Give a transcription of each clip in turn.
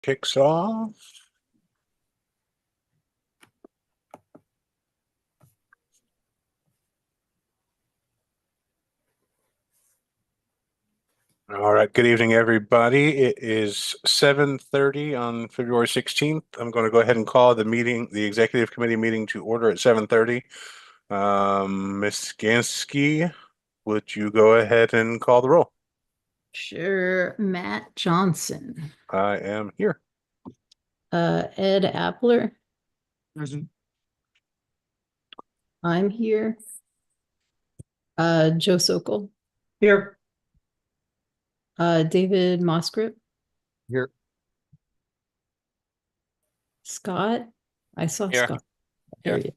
kicks off. All right. Good evening, everybody. It is 7:30 on February 16th. I'm going to go ahead and call the meeting, the executive committee meeting to order at 7:30. Ms. Gansky, would you go ahead and call the roll? Sure. Matt Johnson. I am here. Ed Appler. Present. I'm here. Joe Sokol. Here. David Mosgrip. Here. Scott. I saw Here. Scott. Here. There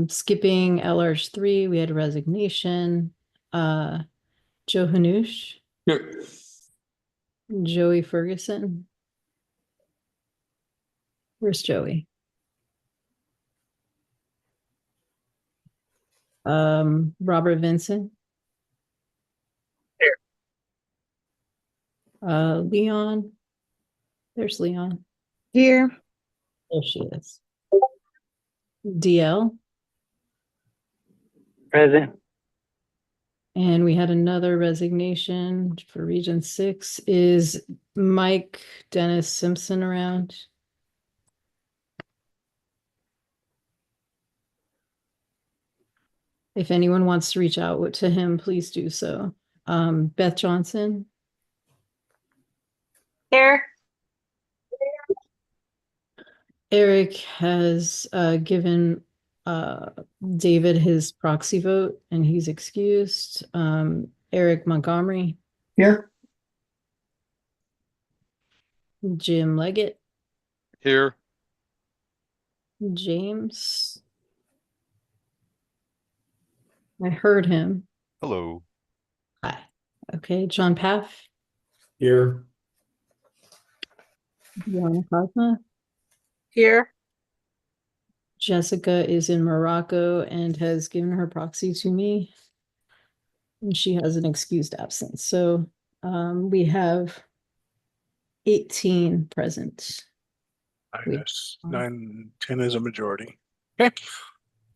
skipping LRH3, we had a resignation. Joe Hanoush. Here. Joey Ferguson. Where's Joey? Robert Vincent. Here. Leon. There's Leon. Here. There she is. DL. Present. And we had another resignation for Region 6. Is Mike Dennis Simpson around? If anyone wants to reach out to him, please do so. Beth Johnson. Here. Eric has given David his proxy vote and he's excused. Eric Montgomery. Here. Jim Leggett. Here. James. I heard him. Hello. Hi. Okay, John Paff. Here. Diana Cosma. Here. Jessica is in Morocco and has given her proxy to me. And she has an excused absence. So we have 18 present. Minus 9, 10 is a majority. Okay.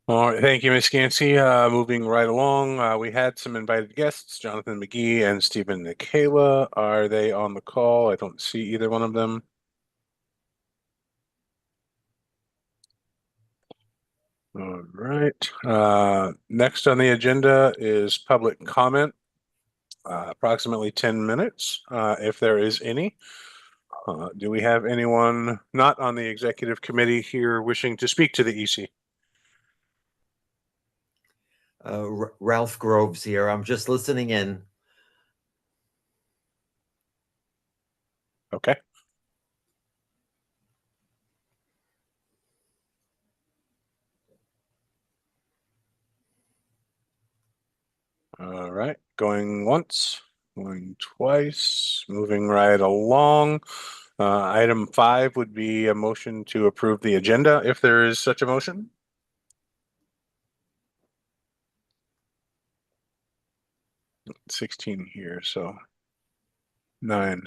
All right. Thank you, Ms. Gansky. Moving right along, we had some invited guests, Jonathan McGee and Stephen Nikela. Are they on the call? I don't see either one of them. All right. Next on the agenda is public comment. Approximately 10 minutes, if there is any. Do we have anyone not on the executive committee here wishing to speak to the EC? Ralph Groves here. I'm just listening in. Okay. All right, going once, going twice, moving right along. Item 5 would be a motion to approve the agenda, if there is such a motion. $16 here, so 9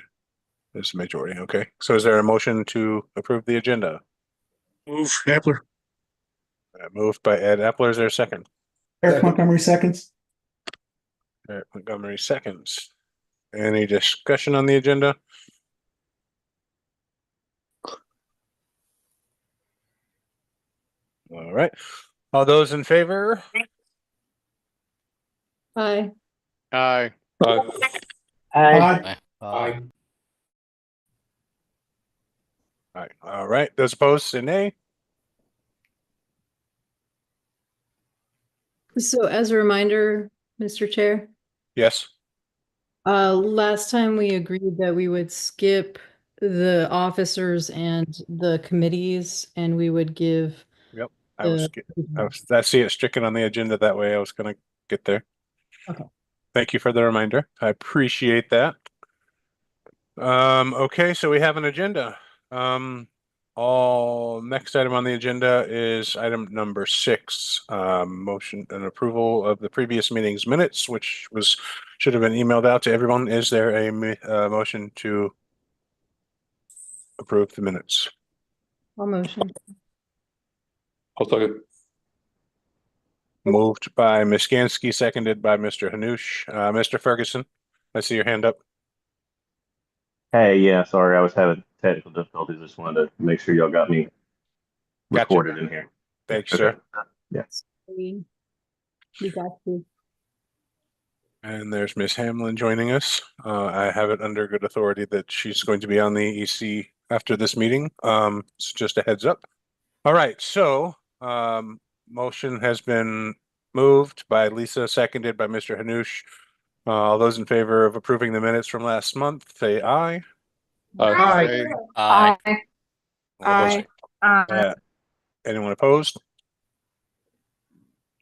is the majority. Okay, so is there a motion to approve the agenda? Move. Appler. Moved by Ed Appler. Is there a second? Eric Montgomery seconds. Eric Montgomery seconds. Any discussion on the agenda? All right. All those in favor? Hi. Aye. Aye. Aye. Aye. All right. Those opposed, say nay. So as a reminder, Mr. Chair, Yes. last time we agreed that we would skip the officers and the committees and we would give. Yep. I see it stricken on the agenda that way. I was going to get there. Okay. Thank you for the reminder. I appreciate that. Okay, so we have an agenda. Next item on the agenda is item number 6, motion and approval of the previous meeting's minutes, which should have been emailed out to everyone. Is there a motion to approve the minutes? I'll motion. I'll second. Moved by Ms. Skansky, seconded by Mr. Hanush. Mr. Ferguson, I see your hand up. Hey, yeah, sorry, I was having technical difficulties. Just wanted to make sure y'all got me Gotcha. recorded in here. Thank you, Okay. sir. Yes. We got you. And there's Ms. Hamlin joining us. I have it under good authority that she's going to be on the EC after this meeting. So just a heads up. All right, so motion has been moved by Lisa, seconded by Mr. Hanush. All those in favor of approving the minutes from last month, say aye. Aye. Aye. All those- Aye. Anyone opposed?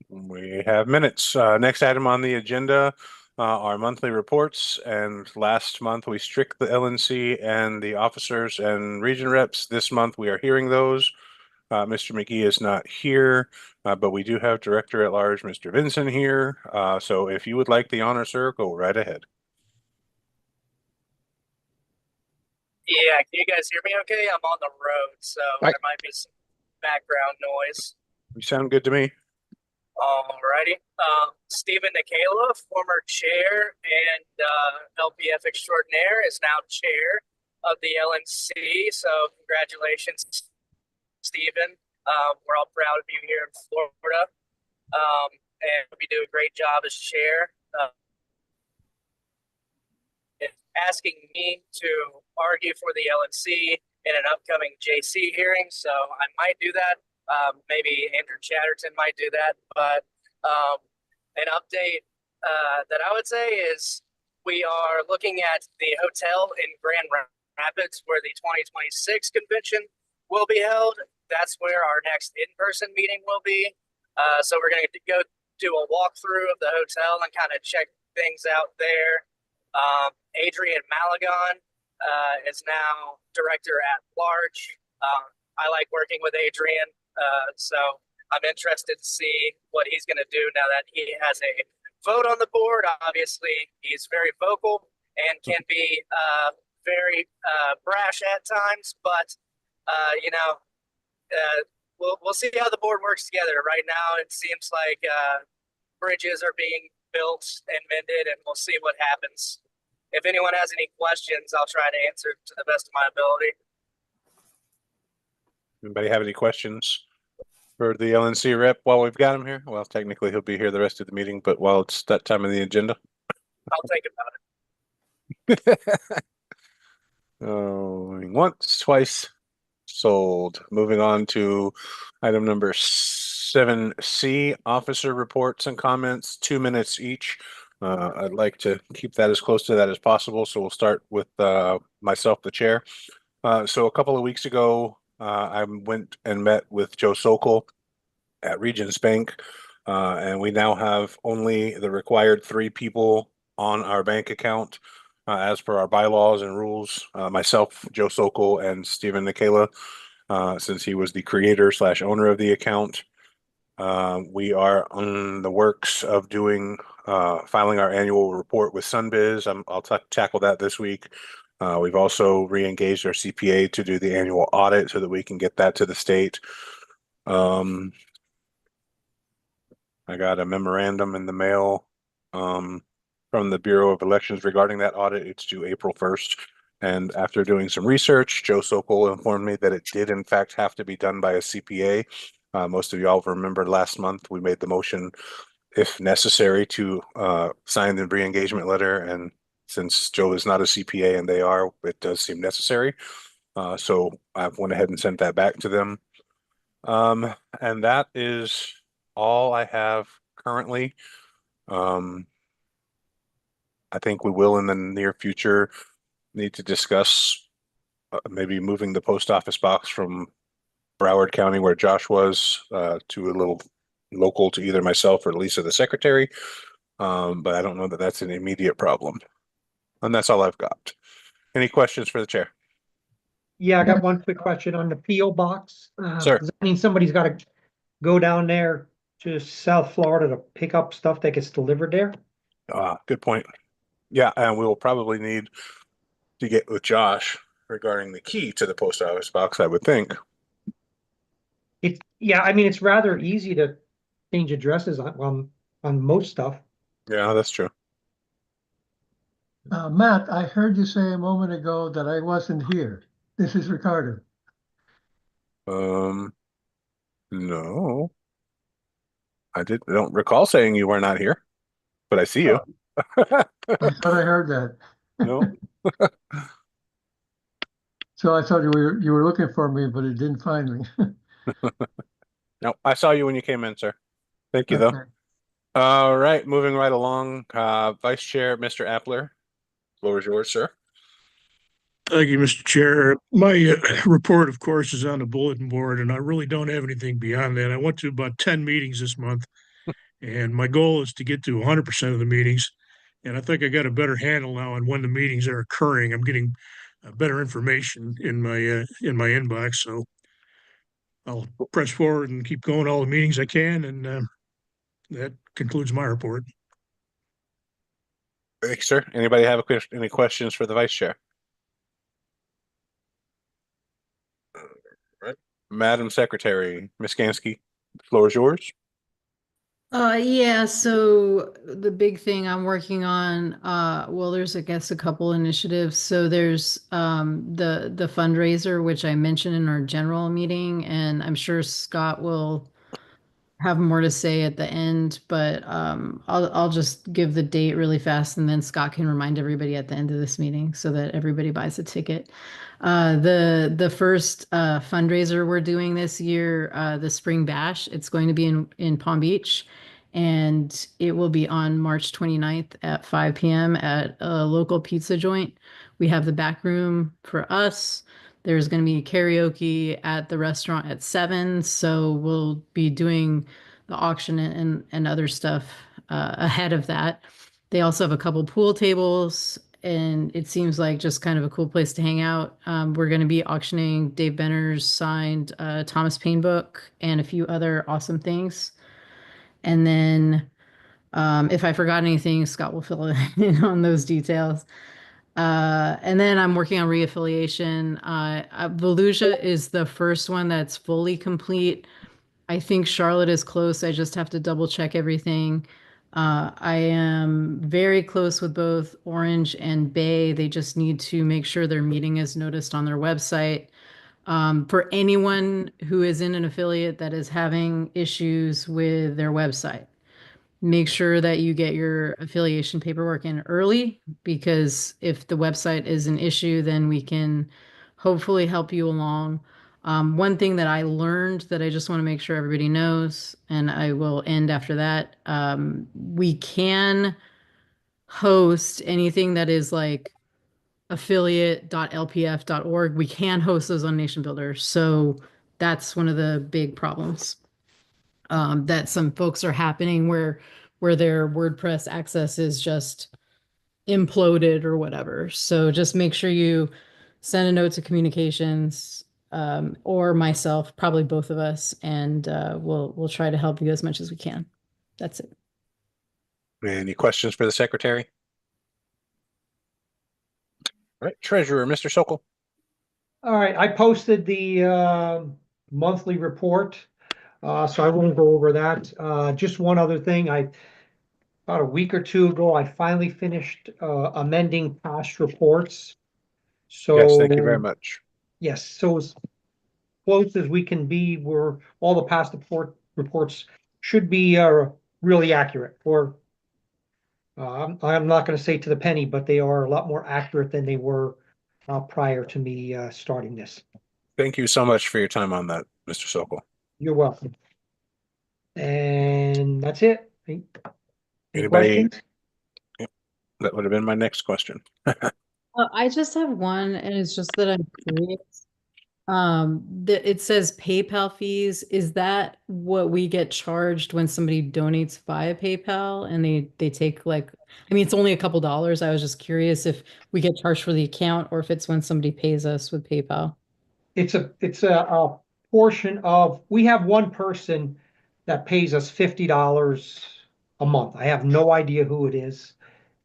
We have minutes. Next item on the agenda are monthly reports. And last month we strict the LNC and the officers and region reps. This month we are hearing those. Mr. McGee is not here, but we do have Director at Large, Mr. Vincent here. So if you would like the honor, sir, go right ahead. Yeah, can you guys hear me okay? I'm on the road, so Aye. there might be some background noise. You sound good to me. Alrighty. Stephen Nikala, former chair and LPF extraordinaire, is now chair of the LNC. So congratulations, Stephen. We're all proud of you here in Florida. And we do a great job as chair. Asking me to argue for the LNC in an upcoming JC hearing, so I might do that. Maybe Andrew Chatterton might do that, but an update that I would say is we are looking at the hotel in Grand Rapids where the 2026 convention will be held. That's where our next in-person meeting will be. So we're going to go do a walkthrough of the hotel and kind of check things out there. Adrian Malagon is now director at large. I like working with Adrian, so I'm interested to see what he's going to do now that he has a vote on the board. Obviously, he's very vocal and can be very brash at times, but we'll see how the board works together. Right now, it seems like bridges are being built and mended, and we'll see what happens. If anyone has any questions, I'll try to answer to the best of my ability. Anybody have any questions for the LNC rep while we've got him here? Well, technically he'll be here the rest of the meeting, but while it's that time of the agenda. I'll think about it. Oh, once, twice, sold. Moving on to item number 7C, officer reports and comments, 2 minutes each. I'd like to keep that as close to that as possible, so we'll start with myself, the chair. So a couple of weeks ago, I went and met with Joe Sokol at Regions Bank, and we now have only the required 3 people on our bank account as per our bylaws and rules. Myself, Joe Sokol, and Stephen Nikala, since he was the creator / owner of the account. We are on the works of doing filing our annual report with Sunbiz. I'll tackle that this week. We've also re-engaged our CPA to do the annual audit so that we can get that to the state. I got a memorandum in the mail from the Bureau of Elections regarding that audit. It's due April 1st. And after doing some research, Joe Sokol informed me that it did in fact have to be done by a CPA. Most of y'all remember last month we made the motion, if necessary, to sign the re-engagement letter. And since Joe is not a CPA and they are, it does seem necessary. So I went ahead and sent that back to them. And that is all I have currently. I think we will in the near future need to discuss maybe moving the post office box from Broward County, where Josh was, to a little local to either myself or Lisa, the secretary. But I don't know that that's an immediate problem. And that's all I've got. Any questions for the chair? Yeah, I got one quick question on the PO box. Sir. Does that mean somebody's got to go down there to South Florida to pick up stuff that gets delivered there? Good point. Yeah, and we will probably need to get with Josh regarding the key to the post office box, I would think. Yeah, I mean, it's rather easy to change addresses on most stuff. Yeah, that's true. Matt, I heard you say a moment ago that I wasn't here. This is Ricardo. No, I don't recall saying you were not here, but I see you. I thought I heard that. No, So I thought you were looking for me, but it didn't find me. no, I saw you when you came in, sir. Thank you, though. Okay. All right, moving right along. Vice Chair, Mr. Appler, floor is yours, sir. Thank you, Mr. Chair. My report, of course, is on the bulletin board, and I really don't have anything beyond that. I went to about 10 meetings this month, and my goal is to get to 100% of the meetings. And I think I got a better handle now on when the meetings are occurring. I'm getting better information in my inbox, so I'll press forward and keep going all the meetings I can, and that concludes my report. Thanks, sir. Anybody have any questions for the Vice Chair? Right. Madam Secretary, Ms. Gansky, the floor is yours. Yeah, so the big thing I'm working on, well, there's, I guess, a couple initiatives. So there's the fundraiser, which I mentioned in our general meeting, and I'm sure Scott will have more to say at the end, but I'll just give the date really fast, and then Scott can remind everybody at the end of this meeting so that everybody buys a ticket. The first fundraiser we're doing this year, the Spring Bash, it's going to be in Palm Beach, and it will be on March 29th at 5 p.m. at a local pizza joint. We have the back room for us. There's going to be karaoke at the restaurant at 7, so we'll be doing the auction and other stuff ahead of that. They also have a couple pool tables, and it seems like just kind of a cool place to hang out. We're going to be auctioning Dave Benner's signed Thomas Paine book and a few other awesome things. And then if I forgot anything, Scott will fill in on those details. And then I'm working on reaffiliation. Volusia is the first one that's fully complete. I think Charlotte is close. I just have to double check everything. I am very close with both Orange and Bay. They just need to make sure their meeting is noticed on their website. For anyone who is in an affiliate that is having issues with their website, make sure that you get your affiliation paperwork in early, because if the website is an issue, then we can hopefully help you along. One thing that I learned that I just want to make sure everybody knows, and I will end after that, we can host anything that is like affiliate.lpf.org. We can host those on Nation Builder. So that's one of the big problems that some folks are happening where their WordPress access is just imploded or whatever. So just make sure you send a note to communications or myself, probably both of us, and we'll try to help you as much as we can. That's it. Any questions for the Secretary? All right, Treasurer, Mr. Sokol. All right, I posted the monthly report, so I won't go over that. Just one other thing, about a week or two ago, I finally finished amending past reports. So Yes, thank you very much. yes, so as close as we can be, where all the past reports should be really accurate. Or I'm not going to say to the penny, but they are a lot more accurate than they were prior to me starting this. Thank you so much for your time on that, Mr. Sokol. You're welcome. And that's it. Any Anybody? questions? That would have been my next question. I just have one, and it's just that I'm curious. It says PayPal fees. Is that what we get charged when somebody donates via PayPal and they take like, I mean, it's only a couple dollars. I was just curious if we get charged for the account or if it's when somebody pays us with PayPal. It's a portion of, we have one person that pays us $50 a month. I have no idea who it is.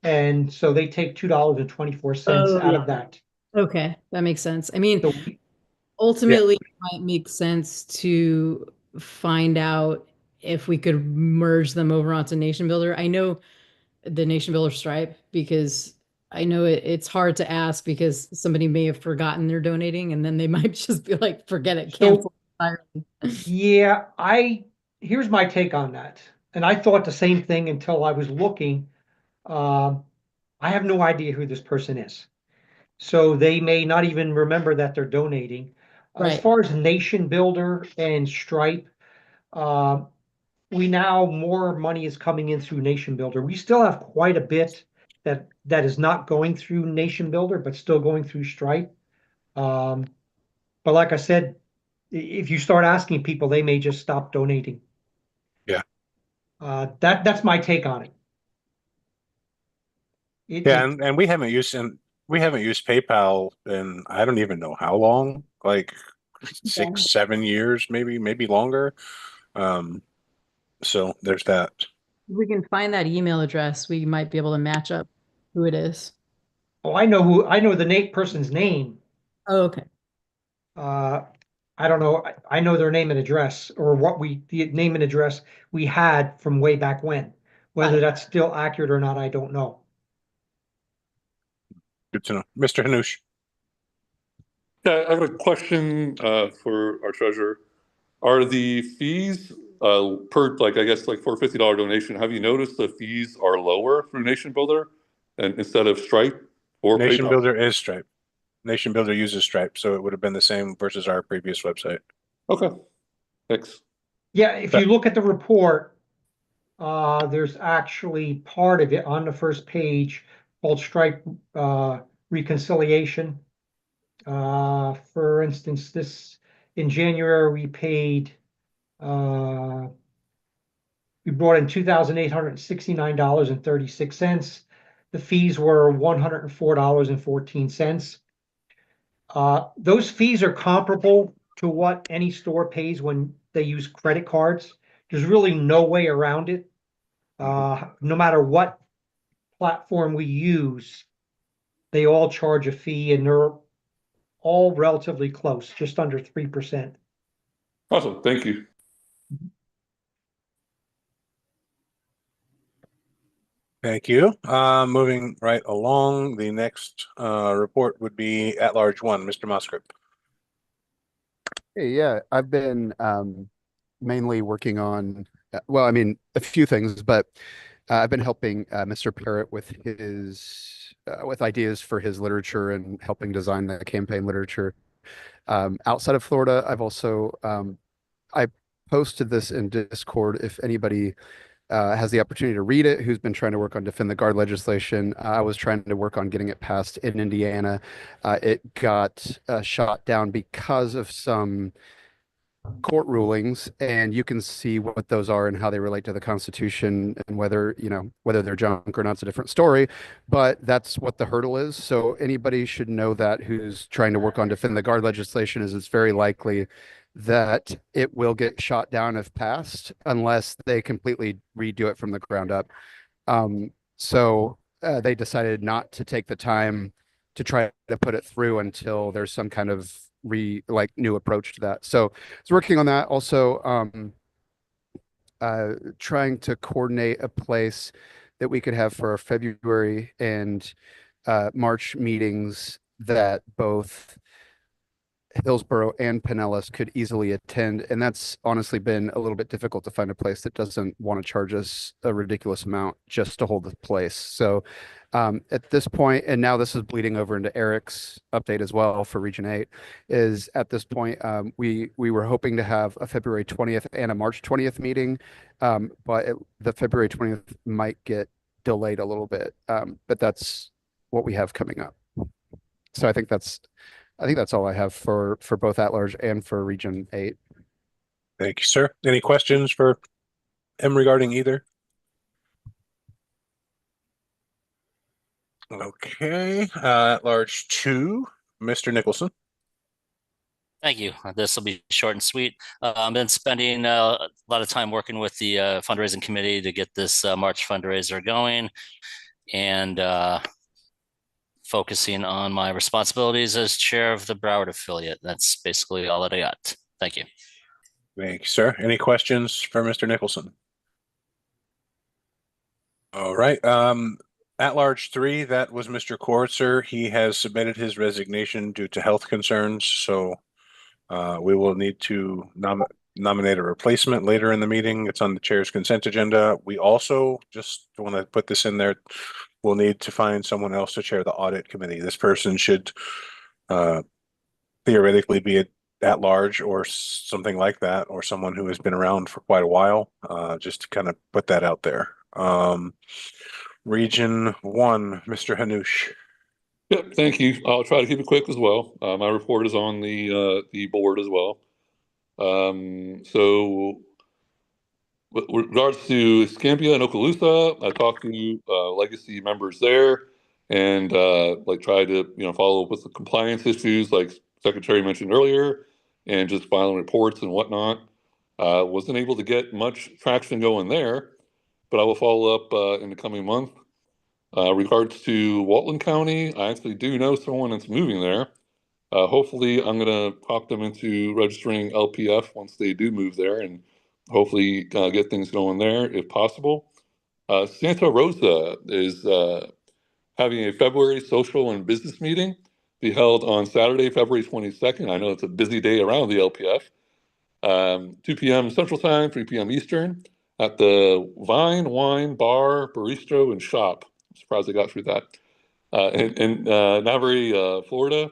And so they take $2.24 out of that. Okay, that makes sense. I mean, So ultimately, it might make sense to find out if we could merge them over onto Nation Builder. I know the Nation Builder Stripe because I know it's hard to ask because somebody may have forgotten they're donating and then they might just be like, forget it, cancel entirely. yeah, here's my take on that. And I thought the same thing until I was looking. Um, I have no idea who this person is. So they may not even remember that they're donating. As Right. far as Nation Builder and Stripe, uh, we now more money is coming in through Nation Builder. We still have quite a bit that is not going through Nation Builder, but still going through Stripe. Um, but like I said, if you start asking people, they may just stop donating. Yeah. That's my take on it. Yeah, and we haven't used PayPal in I don't even know how long, like Yeah. 6, 7 years, maybe longer. Um, so there's that. If we can find that email address, we might be able to match up who it is. Oh, I know the person's name. Oh, okay. Uh, I don't know. I know their name and address or the name and address we had from way back when. Whether that's still accurate or not, I don't know. Good to know. Mr. Hanush. Yeah, I have a question for our treasurer. Are the fees per, like, I guess, like for a $50 donation, have you noticed the fees are lower through Nation Builder and instead of Stripe or Nation PayPal? Builder is Stripe. Nation Builder uses Stripe, so it would have been the same versus our previous website. Okay, thanks. Yeah, if you look at the report, there's actually part of it on the first page called Stripe reconciliation. For instance, in January we paid we brought in $2,869.36. The fees were $104.14. Those fees are comparable to what any store pays when they use credit cards. There's really no way around it. No matter what platform we use, they all charge a fee and they're all relatively close, just under 3%. Awesome, thank you. Thank you. Moving right along, the next report would be at-large one, Mr. Musgrave. Hey, yeah, I've been mainly working on, well, I mean, a few things, but I've been helping Mr. Parrott with his with ideas for his literature and helping design the campaign literature. Outside of Florida, I've also I posted this in Discord if anybody has the opportunity to read it, who's been trying to work on Defend the Guard legislation. I was trying to work on getting it passed in Indiana. It got shot down because of some court rulings, and you can see what those are and how they relate to the Constitution and whether, whether they're junk or not, it's a different story. But that's what the hurdle is. So anybody should know that who's trying to work on Defend the Guard legislation is it's very likely that it will get shot down if passed, unless they completely redo it from the ground up. So they decided not to take the time to try to put it through until there's some kind of new approach to that. So I was working on that. Also, trying to coordinate a place that we could have for our February and March meetings that both Hillsborough and Pinellas could easily attend. And that's honestly been a little bit difficult to find a place that doesn't want to charge us a ridiculous amount just to hold the place. So at this point, and now this is bleeding over into Eric's update as well for Region 8, is at this point, we were hoping to have a February 20th and a March 20th meeting, but the February 20th might get delayed a little bit, but that's what we have coming up. So I think that's all I have for both at large and for Region 8. Thank you, sir. Any questions for him regarding either? Okay, at large 2, Mr. Nicholson. Thank you. This will be short and sweet. I've been spending a lot of time working with the fundraising committee to get this March fundraiser going. And focusing on my responsibilities as chair of the Broward affiliate. That's basically all that I got. Thank you. Thank you, sir. Any questions for Mr. Nicholson? All right. At large 3, that was Mr. Cortzer. He has submitted his resignation due to health concerns. So we will need to nominate a replacement later in the meeting. It's on the chair's consent agenda. We also, just want to put this in there, we'll need to find someone else to chair the audit committee. This person should theoretically be at large or something like that, or someone who has been around for quite a while, just to kind of put that out there. Region 1, Mr. Hanush. Yep, thank you. I'll try to keep it quick as well. My report is on the board as well. So with regards to Escambia and Okaloosa, I talked to legacy members there and like try to follow up with the compliance issues like Secretary mentioned earlier and just filing reports and whatnot. Wasn't able to get much traction going there, but I will follow up in the coming month. Regards to Walton County, I actually do know someone that's moving there. Hopefully, I'm going to talk them into registering LPF once they do move there and hopefully get things going there if possible. Santa Rosa is having a February social and business meeting be held on Saturday, February 22nd. I know it's a busy day around the LPF. 2 p.m. Central Time, 3 p.m. Eastern at the Vine Wine Bar, Bistro, and Shop. I'm surprised I got through that. In Navajo, Florida.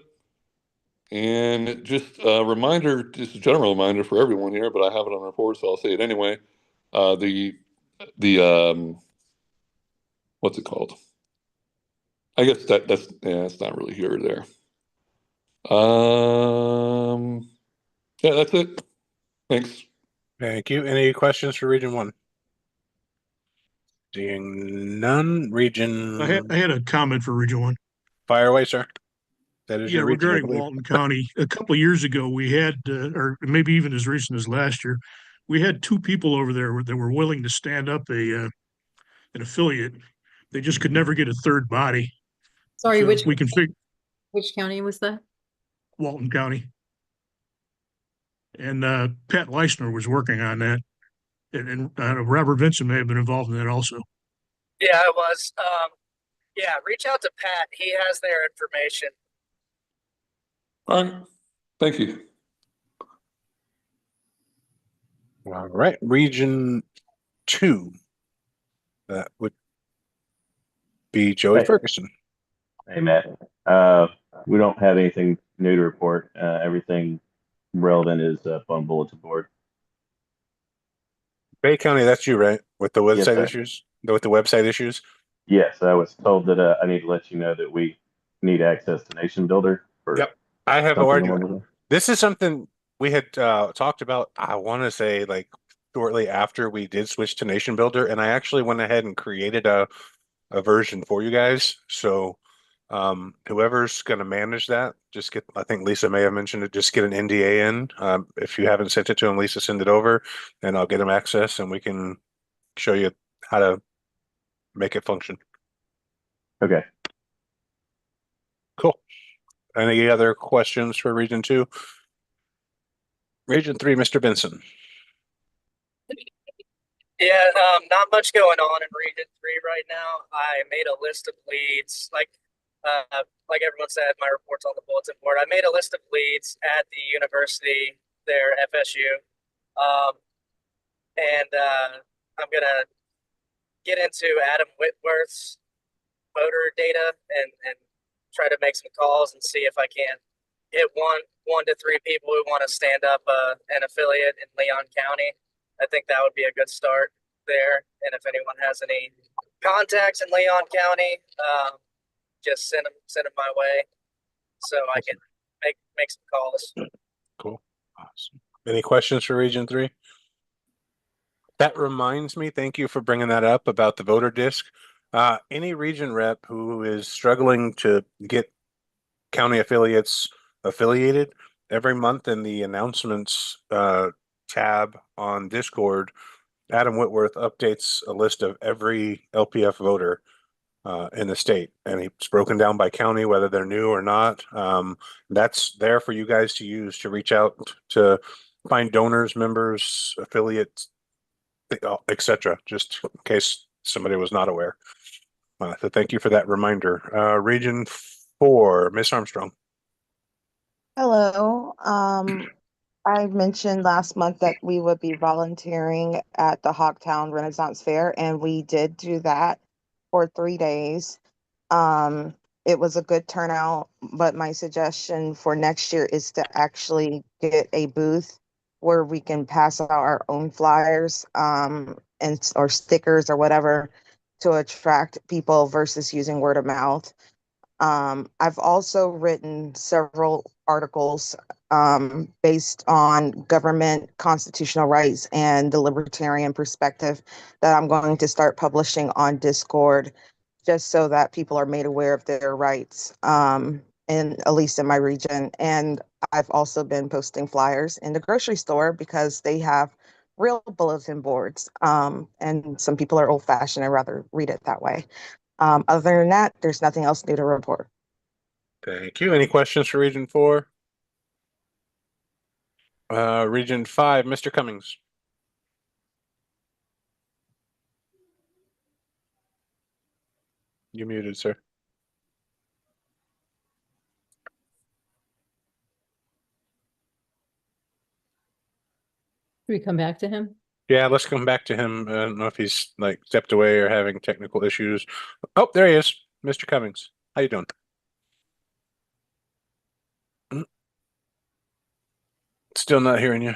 And just a reminder, just a general reminder for everyone here, but I have it on the report, so I'll say it anyway. The what's it called? I guess that's it's not really here or there. Yeah, that's it. Thanks. Thank you. Any questions for Region 1? Seeing none. Region. I had a comment for Region 1. Fire away, sir. That is Yeah, your region, I regarding believe. Walton County, a couple of years ago, we had, or maybe even as recent as last year, we had 2 people over there that were willing to stand up an affiliate. They just could never get a third body. Sorry, So we can figure which county was that? Walton County. And Pat Leisner was working on that. And Robert Vincent may have been involved in that also. Yeah, I was. Yeah, reach out to Pat. He has their information. All right. Thank you. All right. Region 2. That would be Joey Ferguson. Hey, Matt. We don't have anything new to report. Everything relevant is up on bulletin board. Bay County, that's you, right? With the website Yes, issues? With the website issues? Yes, I was told that I need to let you know that we need access to Nation Builder. Yep. I have no something argument. This is something we had talked about, I want to say, like shortly after we did switch to Nation Builder, and I actually went ahead and created a version for you guys. So whoever's going to manage that, just get, I think Lisa may have mentioned it, just get an NDA in. If you haven't sent it to him, Lisa, send it over and I'll get him access and we can show you how to make it function. Okay. Cool. Any other questions for Region 2? Region 3, Mr. Benson. Yeah, not much going on in Region 3 right now. I made a list of leads, like everyone said, my report's on the bulletin board. I made a list of leads at the university there, FSU, and I'm gonna get into Adam Whitworth's voter data and try to make some calls and see if I can get one to 3 people who want to stand up an affiliate in Leon County. I think that would be a good start there. And if anyone has any contacts in Leon County, just send them my way so I can make some calls. Cool. Awesome. Any questions for Region 3? That reminds me, thank you for bringing that up about the voter disc. Any region rep who is struggling to get county affiliates affiliated, every month in the announcements tab on Discord, Adam Whitworth updates a list of every LPF voter in the state, and it's broken down by county, whether they're new or not. That's there for you guys to use to reach out to find donors, members, affiliates, etc. Just in case somebody was not aware. So thank you for that reminder. Region 4, Miss Armstrong. Hello. I mentioned last month that we would be volunteering at the Hogtown Renaissance Fair, and we did do that for 3 days. It was a good turnout, but my suggestion for next year is to actually get a booth where we can pass out our own flyers, and or stickers or whatever to attract people versus using word of mouth. I've also written several articles based on government constitutional rights and the libertarian perspective that I'm going to start publishing on Discord, just so that people are made aware of their rights, and at least in my region. And I've also been posting flyers in the grocery store because they have real bulletin boards, and some people are old fashioned and rather read it that way. Other than that, there's nothing else new to report. Thank you. Any questions for Region 4? Region 5, Mr. Cummings. You're muted, sir. Should we come back to him? Yeah, let's come back to him. I don't know if he's like stepped away or having technical issues. Oh, there he is, Mr. Cummings. How you doing? Still not hearing you.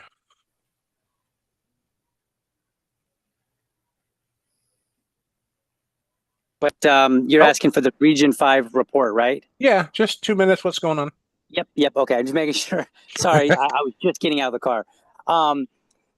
But you're asking for the Region 5 report, right? Yeah, just 2 minutes. What's going on? Yep. Okay, I'm just making sure. Sorry, I was just getting out of the car.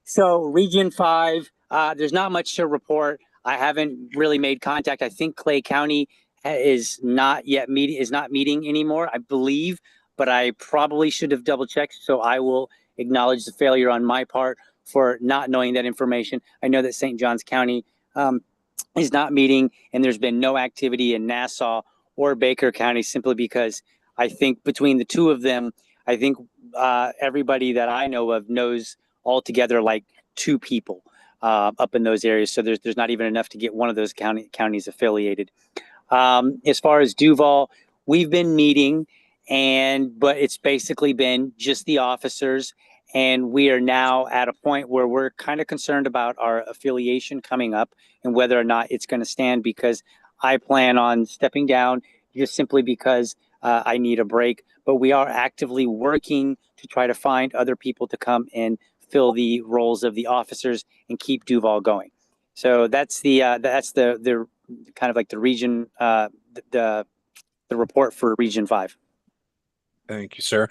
So Region 5, there's not much to report. I haven't really made contact. I think Clay County is not meeting anymore, I believe, but I probably should have double checked. So I will acknowledge the failure on my part for not knowing that information. I know that St. Johns County is not meeting, and there's been no activity in Nassau or Baker County, simply because I think between the two of them, I think everybody that I know of knows altogether like 2 people up in those areas. So there's not even enough to get one of those counties affiliated. As far as Duval, we've been meeting, but it's basically been just the officers. And we are now at a point where we're kind of concerned about our affiliation coming up and whether or not it's going to stand, because I plan on stepping down just simply because I need a break. But we are actively working to try to find other people to come and fill the roles of the officers and keep Duval going. So that's the kind of like the region, the report for Region 5. Thank you, sir.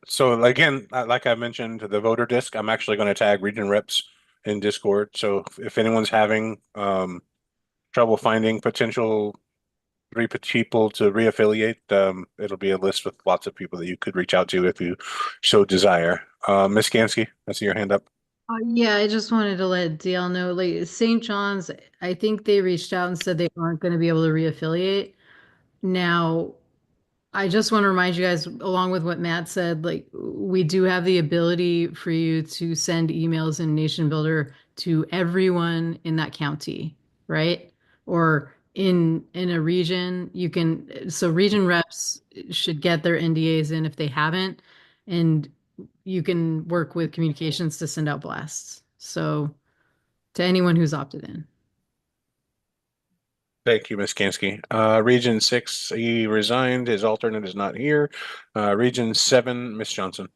So again, like I mentioned, the voter disc, I'm actually going to tag region reps in Discord. So if anyone's having trouble finding potential people to reaffiliate, it'll be a list with lots of people that you could reach out to if you so desire. Ms. Gansky, I see your hand up. Yeah, I just wanted to let DL know, like St. John's, I think they reached out and said they aren't going to be able to reaffiliate. Now, I just want to remind you guys, along with what Matt said, like we do have the ability for you to send emails in Nation Builder to everyone in that county, right? Or in a region, you can, so region reps should get their NDAs in if they haven't, and you can work with communications to send out blasts. So to anyone who's opted in. Thank you, Ms. Kansky. Region 6, he resigned. His alternate is not here. Region 7, Ms. Johnson.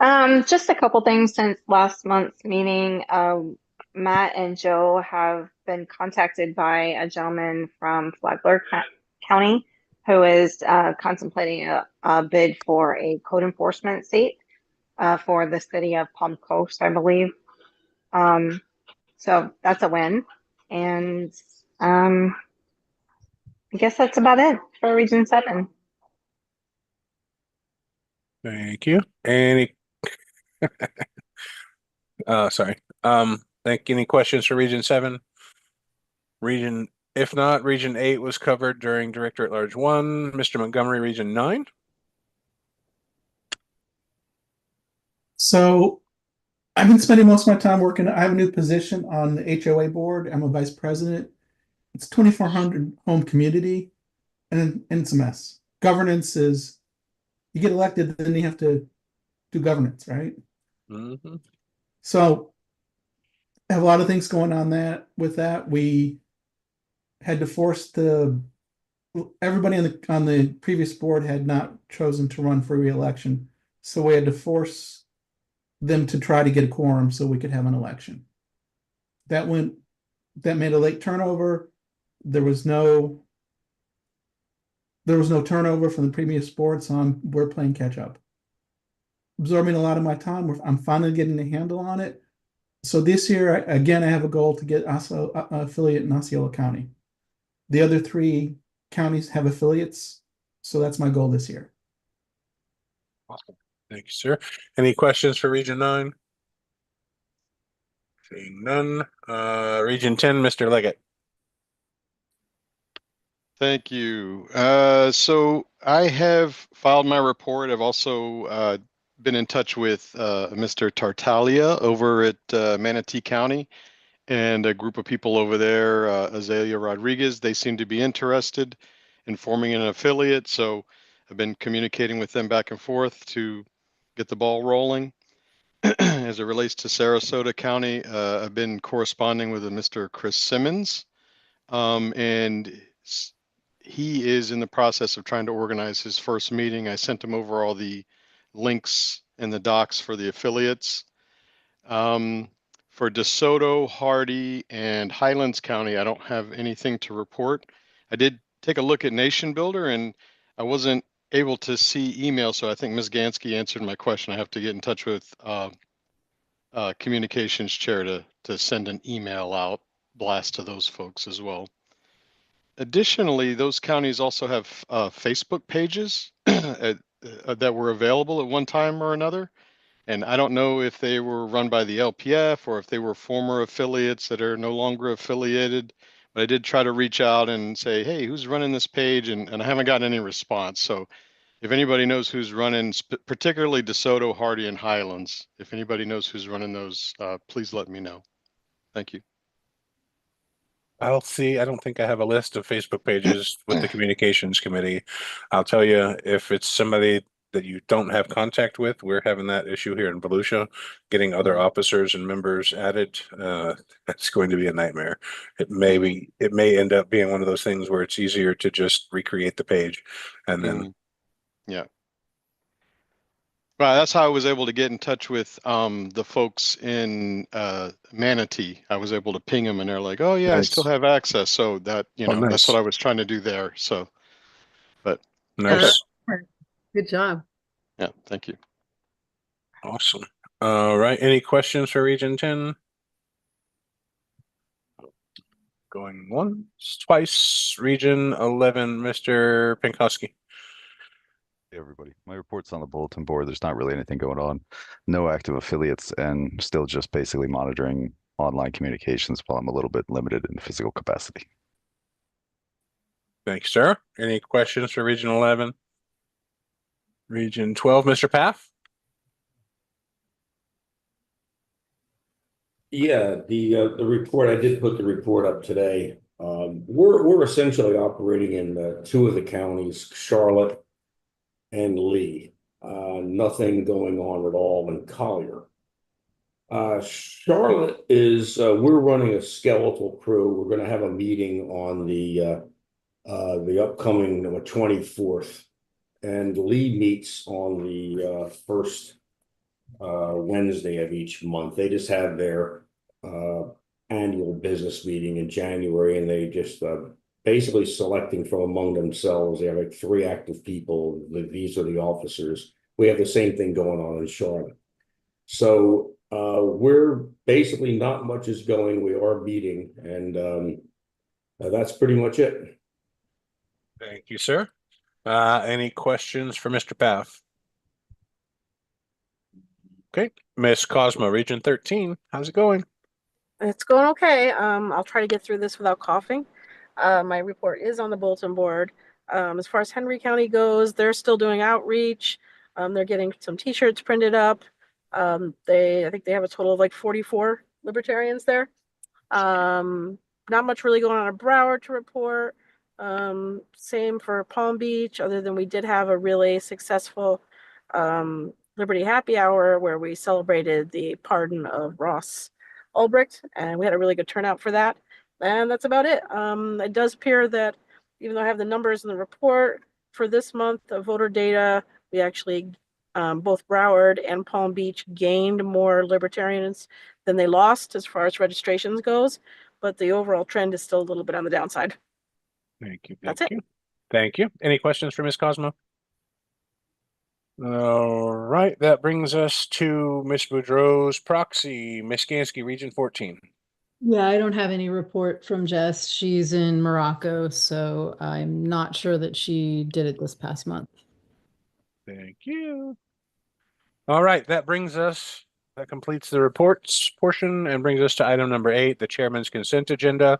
Just a couple things since last month's meeting. Matt and Joe have been contacted by a gentleman from Flagler County who is contemplating a bid for a code enforcement seat for the city of Palm Coast, I believe. So that's a win. And I guess that's about it for Region 7. Thank you. Sorry. Any questions for Region 7? Region If not, Region 8 was covered during Director at Large 1. Mr. Montgomery, Region 9. So I've been spending most of my time working. I have a new position on the HOA board. I'm a vice president. It's 2,400 home community, and it's a mess. Governance is, you get elected, then you have to do governance, right? Mm-hmm. So I have a lot of things going on with that. We had to force everybody on the previous board had not chosen to run for re-election. So we had to force them to try to get a quorum so we could have an election. That made a late turnover. There was no turnover from the previous board, so we're playing catch up. Absorbing a lot of my time. I'm finally getting a handle on it. So this year, again, I have a goal to get also affiliate in Osceola County. The other 3 counties have affiliates, so that's my goal this year. Awesome. Thank you, sir. Any questions for Region 9? Seeing none. Region 10, Mr. Leggett. Thank you. So I have filed my report. I've also been in touch with Mr. Tartaglia over at Manatee County and a group of people over there, Azalea Rodriguez. They seem to be interested in forming an affiliate. So I've been communicating with them back and forth to get the ball rolling. As it relates to Sarasota County, I've been corresponding with a Mr. Chris Simmons, and he is in the process of trying to organize his first meeting. I sent him over all the links and the docs for the affiliates. For DeSoto, Hardy, and Highlands County, I don't have anything to report. I did take a look at Nation Builder, and I wasn't able to see email, so I think Ms. Gansky answered my question. I have to get in touch with communications chair to send an email out blast to those folks as well. Additionally, those counties also have Facebook pages that were available at one time or another. And I don't know if they were run by the LPF or if they were former affiliates that are no longer affiliated. But I did try to reach out and say, hey, who's running this page? And I haven't gotten any response. So if anybody knows who's running, particularly DeSoto, Hardy, and Highlands, if anybody knows who's running those, please let me know. Thank you. I'll see. I don't think I have a list of Facebook pages with the communications committee. I'll tell you, if it's somebody that you don't have contact with, we're having that issue here in Volusia, getting other officers and members added. That's going to be a nightmare. It may end up being one of those things where it's easier to just recreate the page and then. Yeah. Right, that's how I was able to get in touch with the folks in Manatee. I was able to ping them, and they're like, "Oh yeah, I still have access." So that that's nice. what I was trying to do there. So, but nice. Good job. Yeah, thank you. Awesome. All right. Any questions for Region 10? Going once, twice. Region 11, Mr. Pinkowski. Hey everybody, my report's on the bulletin board. There's not really anything going on. No active affiliates and still just basically monitoring online communications while I'm a little bit limited in physical capacity. Thanks, sir. Any questions for Region 11? Region 12, Mr. Paff? Yeah, the report, I did put the report up today. We're essentially operating in 2 of the counties, Charlotte and Lee. Nothing going on at all in Collier. Charlotte is, we're running a skeletal crew. We're going to have a meeting on the upcoming 24th, and Lee meets on the first Wednesday of each month. They just have their annual business meeting in January, and they just basically selecting from among themselves. They have like 3 active people. These are the officers. We have the same thing going on in Charlotte. So we're basically, not much is going. We are meeting, and that's pretty much it. Thank you, sir. Any questions for Mr. Paff? Okay, Miss Cosmo, Region 13. How's it going? It's going okay. I'll try to get through this without coughing. My report is on the bulletin board. As far as Henry County goes, they're still doing outreach. They're getting some t-shirts printed up. I think they have a total of like 44 libertarians there. Not much really going on in Broward to report. Same for Palm Beach, other than we did have a really successful Liberty Happy Hour where we celebrated the pardon of Ross Ulbricht, and we had a really good turnout for that. And that's about it. It does appear that even though I have the numbers in the report for this month of voter data, we actually both Broward and Palm Beach gained more libertarians than they lost as far as registrations goes, but the overall trend is still a little bit on the downside. Thank you. That's Thank you. Thank you. Any questions for Ms. Cosmo? All right, that brings us to Ms. Boudreau's proxy, Ms. Gansky, Region 14. Yeah, I don't have any report from Jess. She's in Morocco, so I'm not sure that she did it this past month. Thank you. All right, that completes the reports portion and brings us to item number 8, the chairman's consent agenda.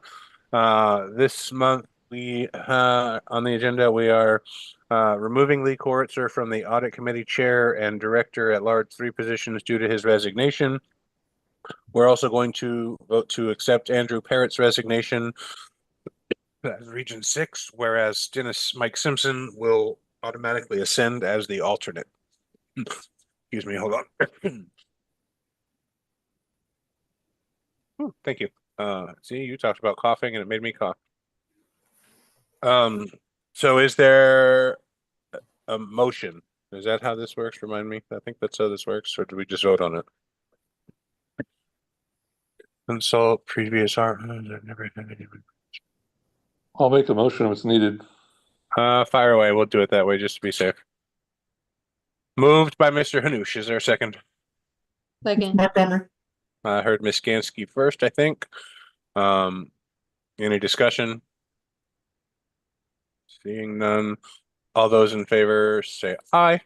This month on the agenda, we are removing Lee Koritzer from the audit committee chair and director at large 3 positions due to his resignation. We're also going to vote to accept Andrew Parrott's resignation as Region 6, whereas Mike Simpson will automatically ascend as the alternate. Excuse me, hold on. Thank you. See, you talked about coughing and it made me cough. So is there a motion? Is that how this works? Remind me. I think that's how this works, or do we just vote on it? Consult previous art. I'll make a motion if it's needed. Fire away. We'll do it that way just to be safe. Moved by Mr. Hanush. Is there a second? Second. I heard Ms. Gansky first, I think. Any discussion? Seeing none. All those in favor say aye.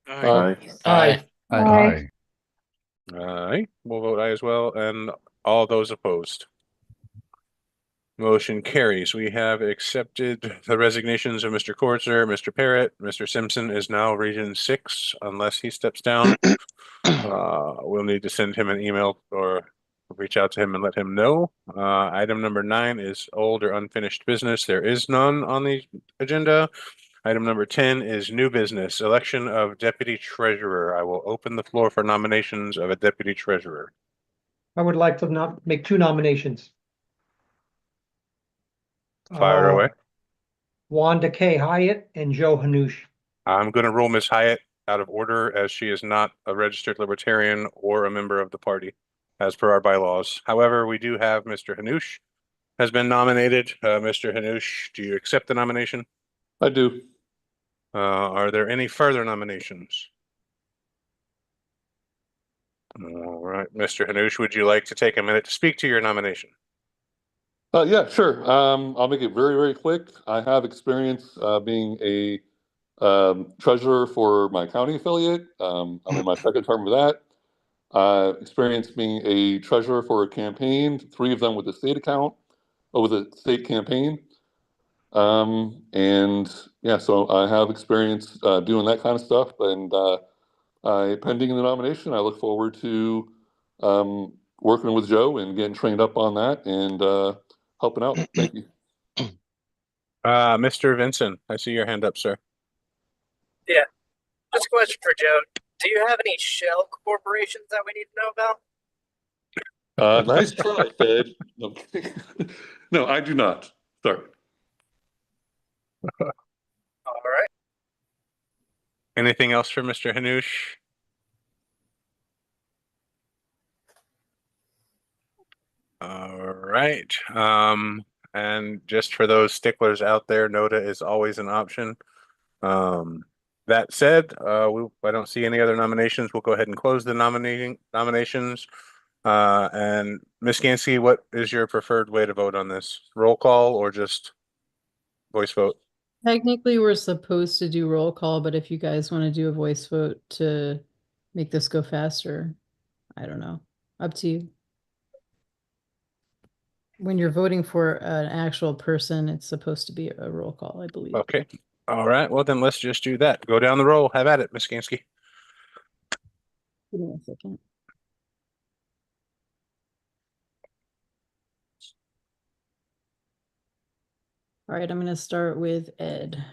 Aye. Aye. Aye. Aye. We'll vote aye as well. And all those opposed. Motion carries. We have accepted the resignations of Mr. Koritzer, Mr. Parrott. Mr. Simpson is now Region 6 unless he steps down. We'll need to send him an email or reach out to him and let him know. Item number 9 is old or unfinished business. There is none on the agenda. Item number 10 is new business, election of deputy treasurer. I will open the floor for nominations of a deputy treasurer. I would like to make 2 nominations. Fire away. Wanda K. Hyatt and Joe Hanush. I'm going to rule Ms. Hyatt out of order as she is not a registered libertarian or a member of the party as per our bylaws. However, we do have Mr. Hanush has been nominated. Mr. Hanush, do you accept the nomination? I do. Are there any further nominations? All right, Mr. Hanush, would you like to take a minute to speak to your nomination? Yeah, sure. I'll make it very, very quick. I have experience being a treasurer for my county affiliate. I'm in my 2nd term of that. Experience being a treasurer for a campaign, 3 of them with the state account, with a state campaign. And yeah, so I have experience doing that kind of stuff. And pending the nomination, I look forward to working with Joe and getting trained up on that and helping out. Thank you. Mr. Vincent, I see your hand up, sir. Yeah, just a question for Joe. Do you have any shell corporations that we need to know about? Nice try, Fed. No, no, I do not. Sorry. All right. Anything else for Mr. Hanush? All right. And just for those sticklers out there, NOTA is always an option. That said, I don't see any other nominations. We'll go ahead and close the nominations. And Ms. Gansky, what is your preferred way to vote on this? Roll call or just voice vote? Technically, we're supposed to do roll call, but if you guys want to do a voice vote to make this go faster, I don't know. Up to you. When you're voting for an actual person, it's supposed to be a roll call, I believe. Okay. All right. Well, then let's just do that. Go down the roll. Have at it, Ms. Gansky. Give me a second. All right, I'm going to start with Ed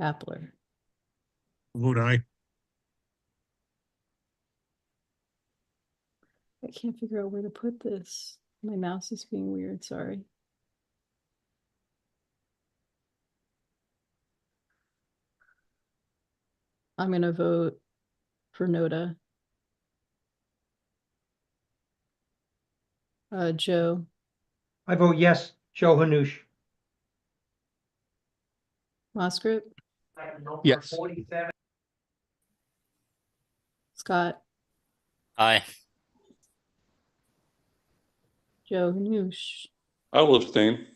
Appler. Vote aye. I can't figure out where to put this. My mouse is being weird, sorry. I'm going to vote for Noda. Joe. I vote yes, Joe Hanoush. Moskrit. Yes. Scott. Aye. Joe Hanoush. I will abstain.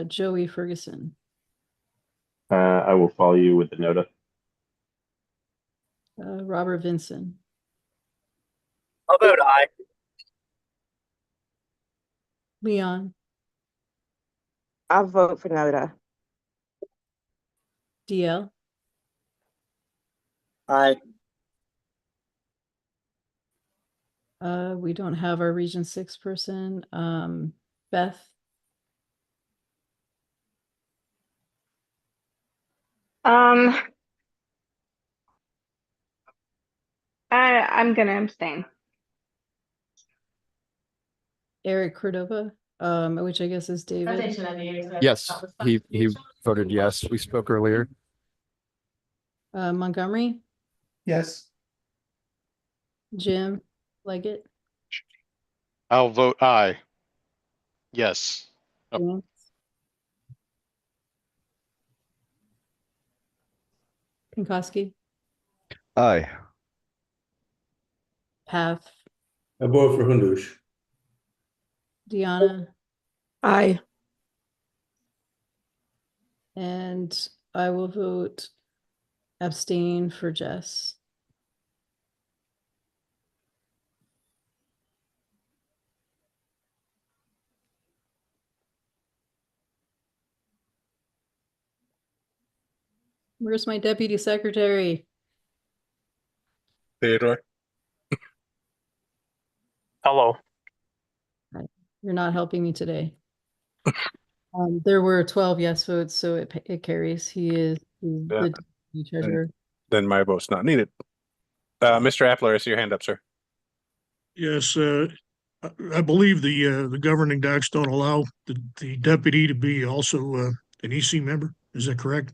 Joey Ferguson. I will follow you with the NOTA. Robert Vinson. I'll vote aye. Leon. I'll vote for Noda. DL. Aye. We don't have our Region 6 person. Beth. I'm gonna abstain. Eric Cordova, which I guess is David. Yes, he voted yes. We spoke earlier. Montgomery. Yes. Jim Leggett. I'll vote aye. Yes. Oh, Pinkowski. Aye. Pav. I vote for Hundush. Deanna. Aye. And I will vote abstain for Jess. Where's my deputy secretary? Theodore. Hello. You're not helping me today. There were 12 yes votes, so it carries. He's Yeah. the deputy treasurer. Then my vote's not needed. Mr. Appler, I see your hand up, sir. Yes, I believe the governing docs don't allow the deputy to be also an EC member. Is that correct?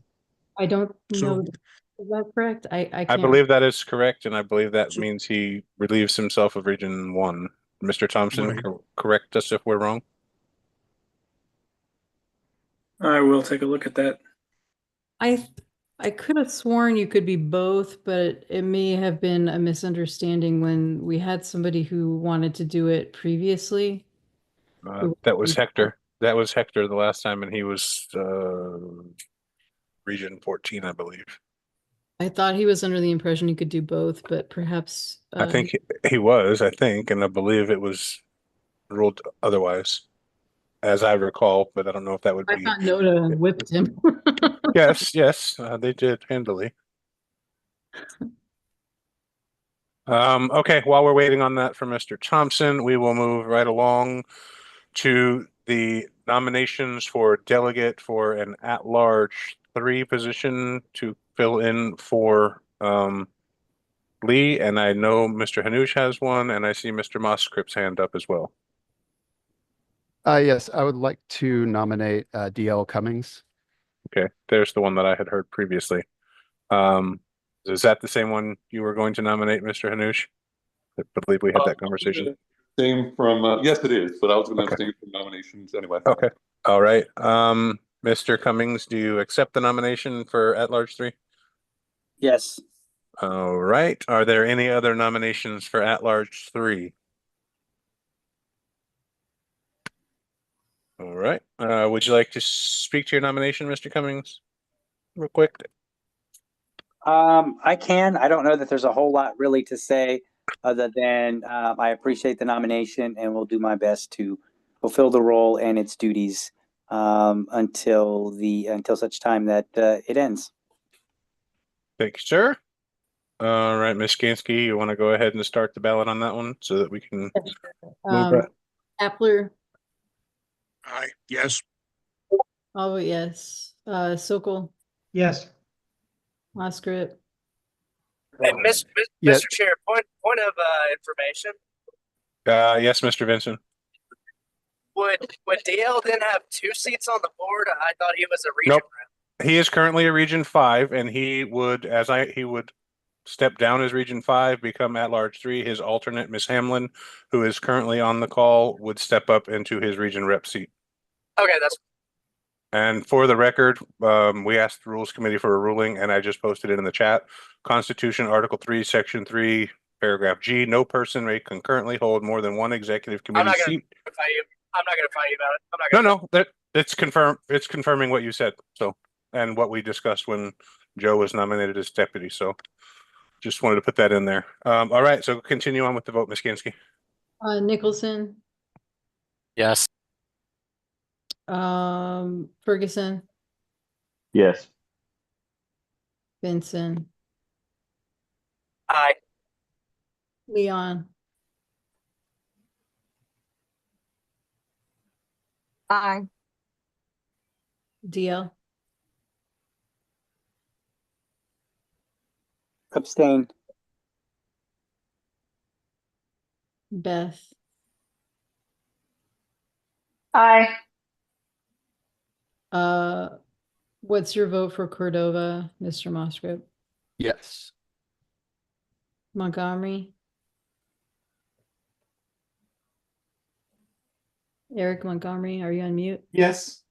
I don't So- know. Is that correct? I I can't. believe that is correct, and I believe that means he relieves himself of Region 1. Mr. Thompson, Right. correct us if we're wrong. I will take a look at that. I could have sworn you could be both, but it may have been a misunderstanding when we had somebody who wanted to do it previously. That was Hector. That was Hector the last time, and he was Region 14, I believe. I thought he was under the impression he could do both, but perhaps I think he was, and I believe it was ruled otherwise, as I recall, but I don't know if that would I be. thought Noda whipped him. Yes, they did handily. Okay, while we're waiting on that from Mr. Thompson, we will move right along to the nominations for delegate for an at-large 3 position to fill in for Lee, and I know Mr. Hanoush has one, and I see Mr. Moskrip's hand up as well. Yes, I would like to nominate DL Cummings. Okay, there's the one that I had heard previously. Is that the same one you were going to nominate, Mr. Hanoush? I believe we had that conversation. Abstain from, yes, it is, but I was going to abstain from nominations anyway. Okay, all right. Mr. Cummings, do you accept the nomination for at-large 3? Yes. All right. Are there any other nominations for at-large 3? All right. Would you like to speak to your nomination, Mr. Cummings? Real quick. I can. I don't know that there's a whole lot really to say. other than I appreciate the nomination and will do my best to fulfill the role and its duties until such time that it ends. Thank you, sir. All right, Ms. Skansky, you want to go ahead and start the ballot on that one so that we can move right? Appler, Aye, yes. oh yes. Sokol, Yes. Moskrit, Hey, Yeah. Mr. Chair, point of information. Yes, Mr. Vincent. Would DL then have 2 seats on the board? I thought he was a region Nope. rep. He is currently a Region 5, and he would, he would step down as Region 5, become at-large 3. His alternate, Ms. Hamlin, who is currently on the call, would step up into his Region Rep seat. Okay, that's And for the record, we asked the Rules Committee for a ruling, and I just posted it in the chat. Constitution, Article 3, Section 3, Paragraph G, no person may concurrently hold more than one executive I'm committee not gonna seat. fight you. I'm not gonna fight you about it. I'm not No, gonna no, it's confirmed. It's confirming what you said. So, and what we discussed when Joe was nominated as deputy. So, just wanted to put that in there. All right, so continue on with the vote, Ms. Gansky. Nicholson, Yes. Ferguson, Yes. Benson, Aye. Leon, Aye. DL, Abstain. Beth, Aye. what's your vote for Cordova, Mr. Moskrit? Yes. Montgomery, Eric Montgomery, are you on mute? Yes.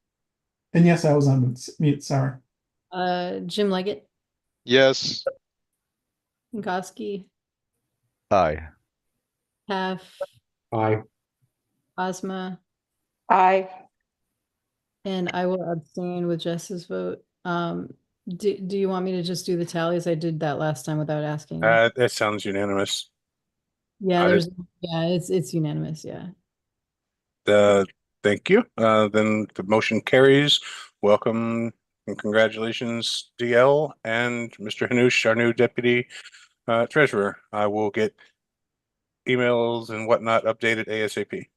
And yes, I was on mute, sorry. Jim Leggett, Yes. Minkowski, Aye. Half, Aye. Ozma, Aye. and I will abstain with Jess's vote. Do you want me to just do the tallies? I did that last time without asking. That sounds unanimous. Yeah, I it's unanimous, yeah. Thank you. Then the motion carries. Welcome and congratulations, DL and Mr. Hanush, our new deputy treasurer. I will get emails and whatnot updated ASAP.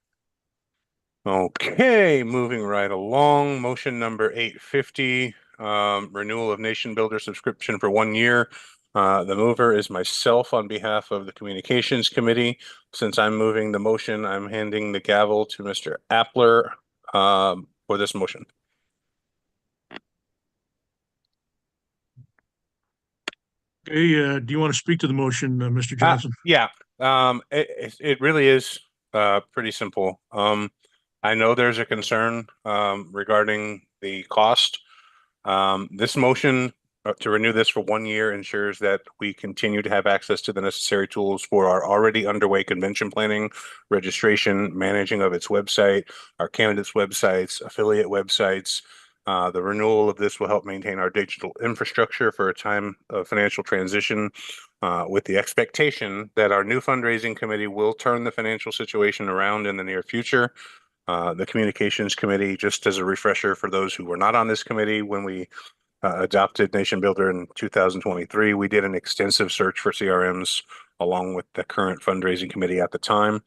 Okay, moving right along. Motion number 850, renewal of Nation Builder subscription for 1 year. The mover is myself on behalf of the Communications Committee. Since I'm moving the motion, I'm handing the gavel to Mr. Appler for this motion. Okay, do you want to speak to the motion, Mr. Johnson? Yeah, it really is pretty simple. I know there's a concern regarding the cost. This motion to renew this for 1 year ensures that we continue to have access to the necessary tools for our already underway convention planning, registration, managing of its website, our candidates' websites, affiliate websites. The renewal of this will help maintain our digital infrastructure for a time of financial transition, with the expectation that our new fundraising committee will turn the financial situation around in the near future. The Communications Committee, just as a refresher for those who were not on this committee, when we adopted Nation Builder in 2023, we did an extensive search for CRMs along with the current fundraising committee at the time.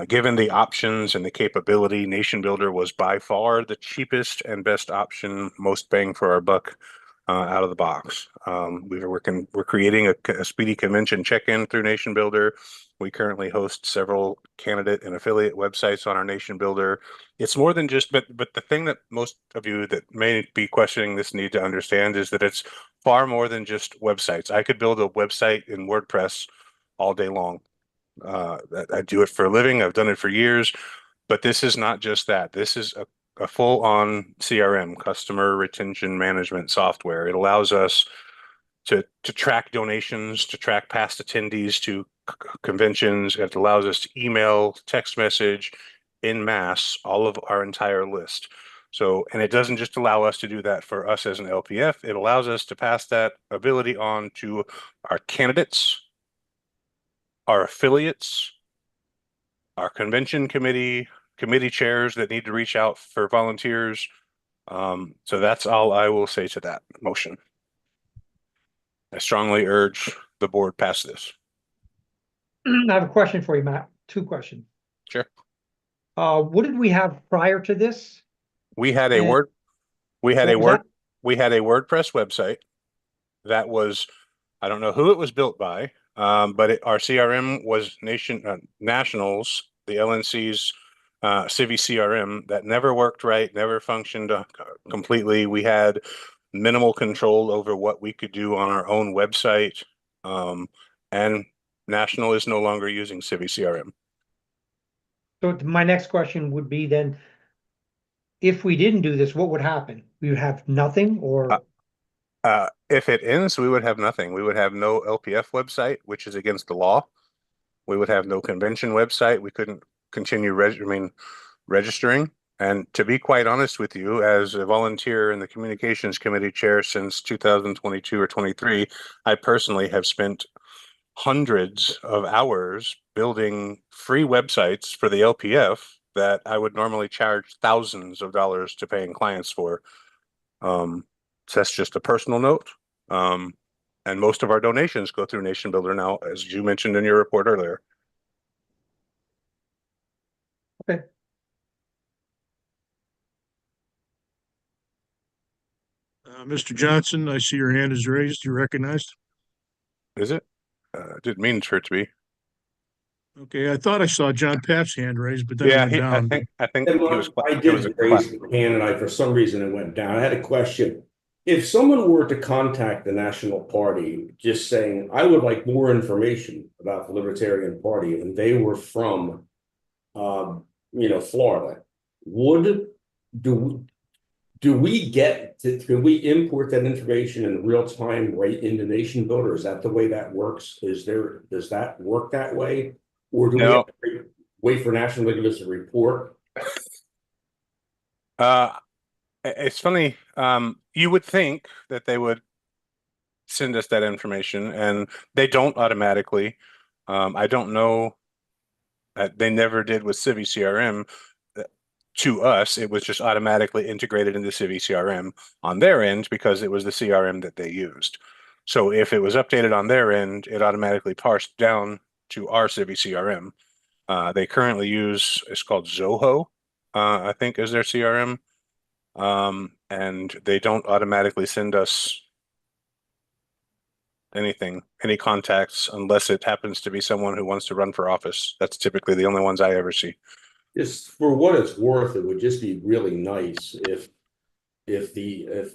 Given the options and the capability, Nation Builder was by far the cheapest and best option, most bang for our buck out of the box. We're creating a speedy convention check-in through Nation Builder. We currently host several candidate and affiliate websites on our Nation Builder. It's more than just, but the thing that most of you that may be questioning this need to understand is that it's far more than just websites. I could build a website in WordPress all day long. I do it for a living. I've done it for years, but this is not just that. This is a full-on CRM, customer retention management software. It allows us to track donations, to track past attendees to conventions. It allows us to email, text message in mass all of our entire list. So, and it doesn't just allow us to do that for us as an LPF. It allows us to pass that ability on to our candidates, our affiliates, our convention committee chairs that need to reach out for volunteers. So that's all I will say to that motion. I strongly urge the board pass this. I have a question for you, Matt. Two questions. Sure. What did we have prior to this? We had a And we had what a was word that? we had a WordPress website that was, I don't know who it was built by, but our CRM was Nationals, the LNC's Civi CRM that never worked right, never functioned completely. We had minimal control over what we could do on our own website, and National is no longer using Civi CRM. So my next question would be then, if we didn't do this, what would happen? We would have nothing, or If it ends, we would have nothing. We would have no LPF website, which is against the law. We would have no convention website. We couldn't continue registering. And to be quite honest with you, as a volunteer in the communications committee chair since 2022 or 23, I personally have spent hundreds of hours building free websites for the LPF that I would normally charge thousands of dollars to paying clients for. So that's just a personal note. And most of our donations go through Nation Builder now, as you mentioned in your report earlier. okay. Mr. Johnson, I see your hand is raised. You're recognized. Is it? Didn't mean for it to be. Okay, I thought I saw John Papp's hand raised, but then it Yeah, went down. I think he was. I It was a did raise my hand, and for some reason it went down. I had a question. If someone were to contact the National Party, just saying, I would like more information about the Libertarian Party, and they were from, Florida, can we import that information in real time right into Nation Builder? Is that the way that works? Does that work that way? Or do we have to wait for National to give us a report? It's funny. You would think that they would send us that information, and they don't automatically. I don't know. They never did with Civi CRM. To us, it was just automatically integrated into Civi CRM on their end because it was the CRM that they used. So if it was updated on their end, it automatically parsed down to our Civi CRM. They currently use, it's called Zoho, I think is their CRM. And they don't automatically send us anything, any contacts, unless it happens to be someone who wants to run for office. That's typically the only ones I ever see. Just for what it's worth, it would just be really nice if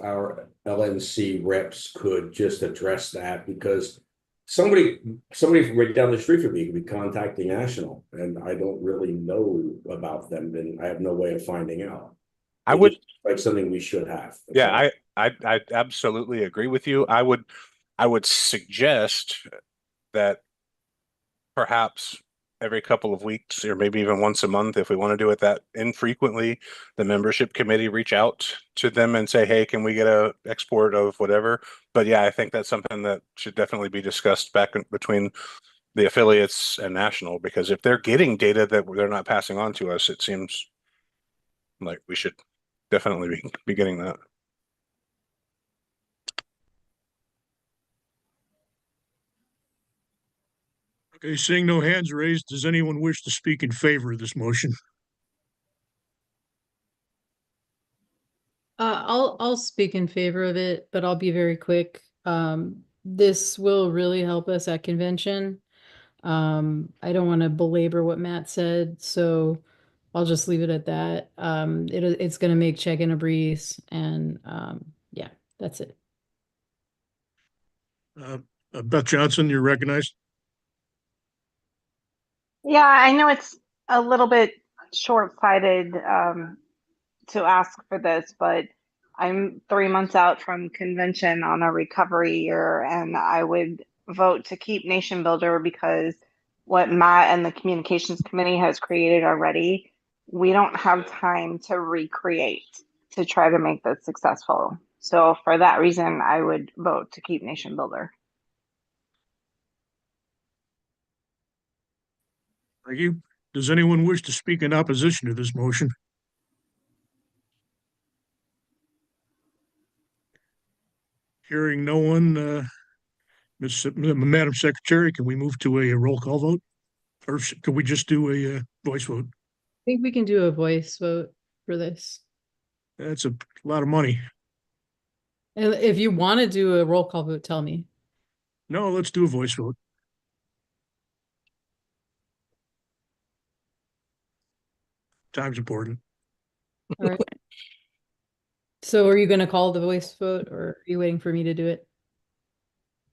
our LNC reps could just address that, because somebody from right down the street from me could be contacting National, and I don't really know about them, and I have no way of finding out. I would like something we should have. Yeah, I absolutely agree with you. I would suggest that perhaps every couple of weeks or maybe even once a month, if we want to do it that infrequently, the membership committee reach out to them and say, hey, can we get a export of whatever? But yeah, I think that's something that should definitely be discussed between the affiliates and National, because if they're getting data that they're not passing on to us, it seems like we should definitely be getting that. Okay, seeing no hands raised, does anyone wish to speak in favor of this motion? I'll speak in favor of it, but I'll be very quick. This will really help us at convention. I don't want to belabor what Matt said, so I'll just leave it at that. It's going to make check-in a breeze, and yeah, that's it. Beth Johnson, you're recognized. Yeah, I know it's a little bit short-sighted to ask for this, but I'm 3 months out from convention on a recovery year, and I would vote to keep Nation Builder because what Matt and the communications committee has created already, we don't have time to recreate to try to make this successful. So for that reason, I would vote to keep Nation Builder. Thank you. Does anyone wish to speak in opposition to this motion? Hearing no one, Madam Secretary, can we move to a roll call vote? Or can we just do a voice vote? I think we can do a voice vote for this. That's a lot of money. And if you want to do a roll call vote, tell me. No, let's do a voice vote. Time's important. All right. So are you going to call the voice vote or are you waiting for me to do it?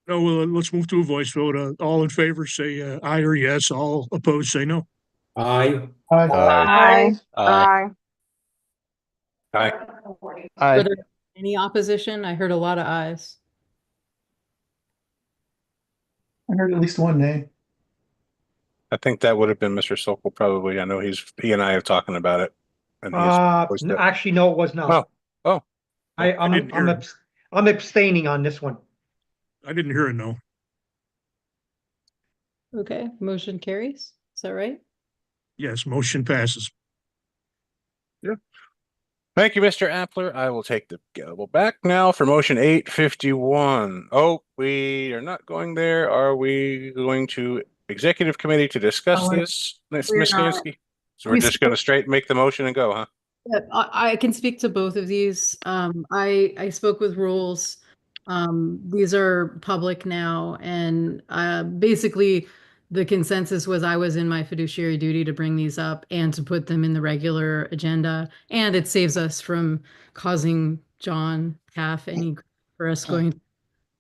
No, well, let's move to a voice vote. All in favor say aye or yes. All opposed say no. Aye. Aye. Aye. Aye. Aye. Are there any opposition? I heard a lot of ayes. I heard at least one nay. I think that would have been Mr. Sokol probably. I know he and I have talking about it. And he's Actually, no, it was not. Oh. I'm abstaining on this one. I didn't hear a no. Okay, motion carries. Is that right? Yes, motion passes. Yeah. Thank you, Mr. Appler. I will take the gavel back now for motion 851. Oh, we are not going there. Are we going to executive committee to discuss this, Ms. Kansky? So we're just going to straight make the motion and go, huh? Yeah, I can speak to both of these. I spoke with rules. These are public now, and basically the consensus was I was in my fiduciary duty to bring these up and to put them in the regular agenda, and it saves us from causing John half any for us going to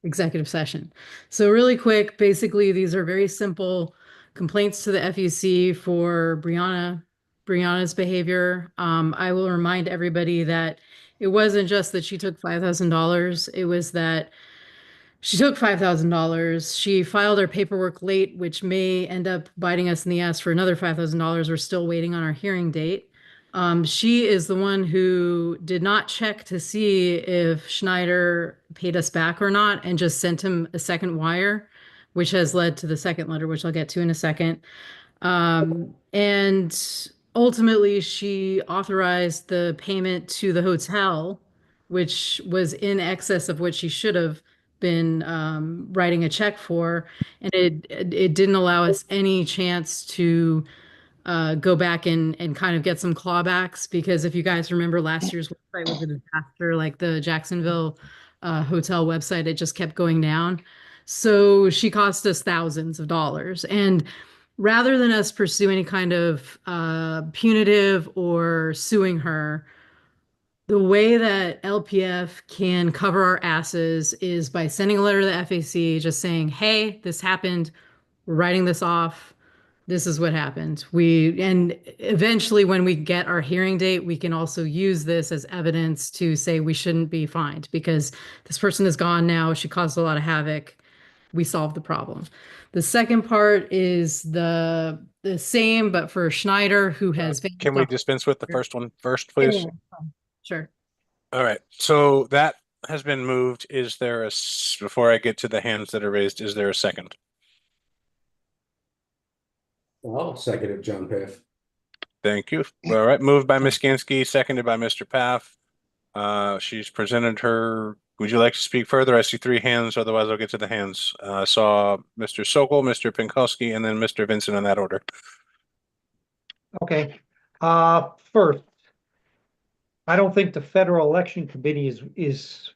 executive session. So really quick, basically these are very simple complaints to the FEC for Brianna's behavior. I will remind everybody that it wasn't just that she took $5,000. It was that she took $5,000. She filed her paperwork late, which may end up biting us in the ass for another $5,000. We're still waiting on our hearing date. She is the one who did not check to see if Schneider paid us back or not and just sent him a second wire, which has led to the second letter, which I'll get to in a second. And ultimately, she authorized the payment to the hotel, which was in excess of what she should have been writing a check for. And it didn't allow us any chance to go back and kind of get some clawbacks, because if you guys remember, last year's website was a disaster, like the Jacksonville hotel website, it just kept going down. So she cost us thousands of dollars. And rather than us pursue any kind of punitive or suing her, the way that LPF can cover our asses is by sending a letter to the FAC just saying, hey, this happened. We're writing this off. This is what happened. And eventually when we get our hearing date, we can also use this as evidence to say we shouldn't be fined because this person is gone now. She caused a lot of havoc. We solved the problem. The second part is the same, but for Schneider, who has been. Can we dispense with the first one first, please? Yeah, sure. All right. So that has been moved. Is there before I get to the hands that are raised, is there a second? I'll second it, John Paff. Thank you. All right. Moved by Ms. Gansky, seconded by Mr. Paff. She's presented her. Would you like to speak further? I see three hands. Otherwise, I'll get to the hands. Saw Mr. Sokol, Mr. Pinkowski, and then Mr. Vincent in that order. Okay. First, I don't think the Federal Election Committee is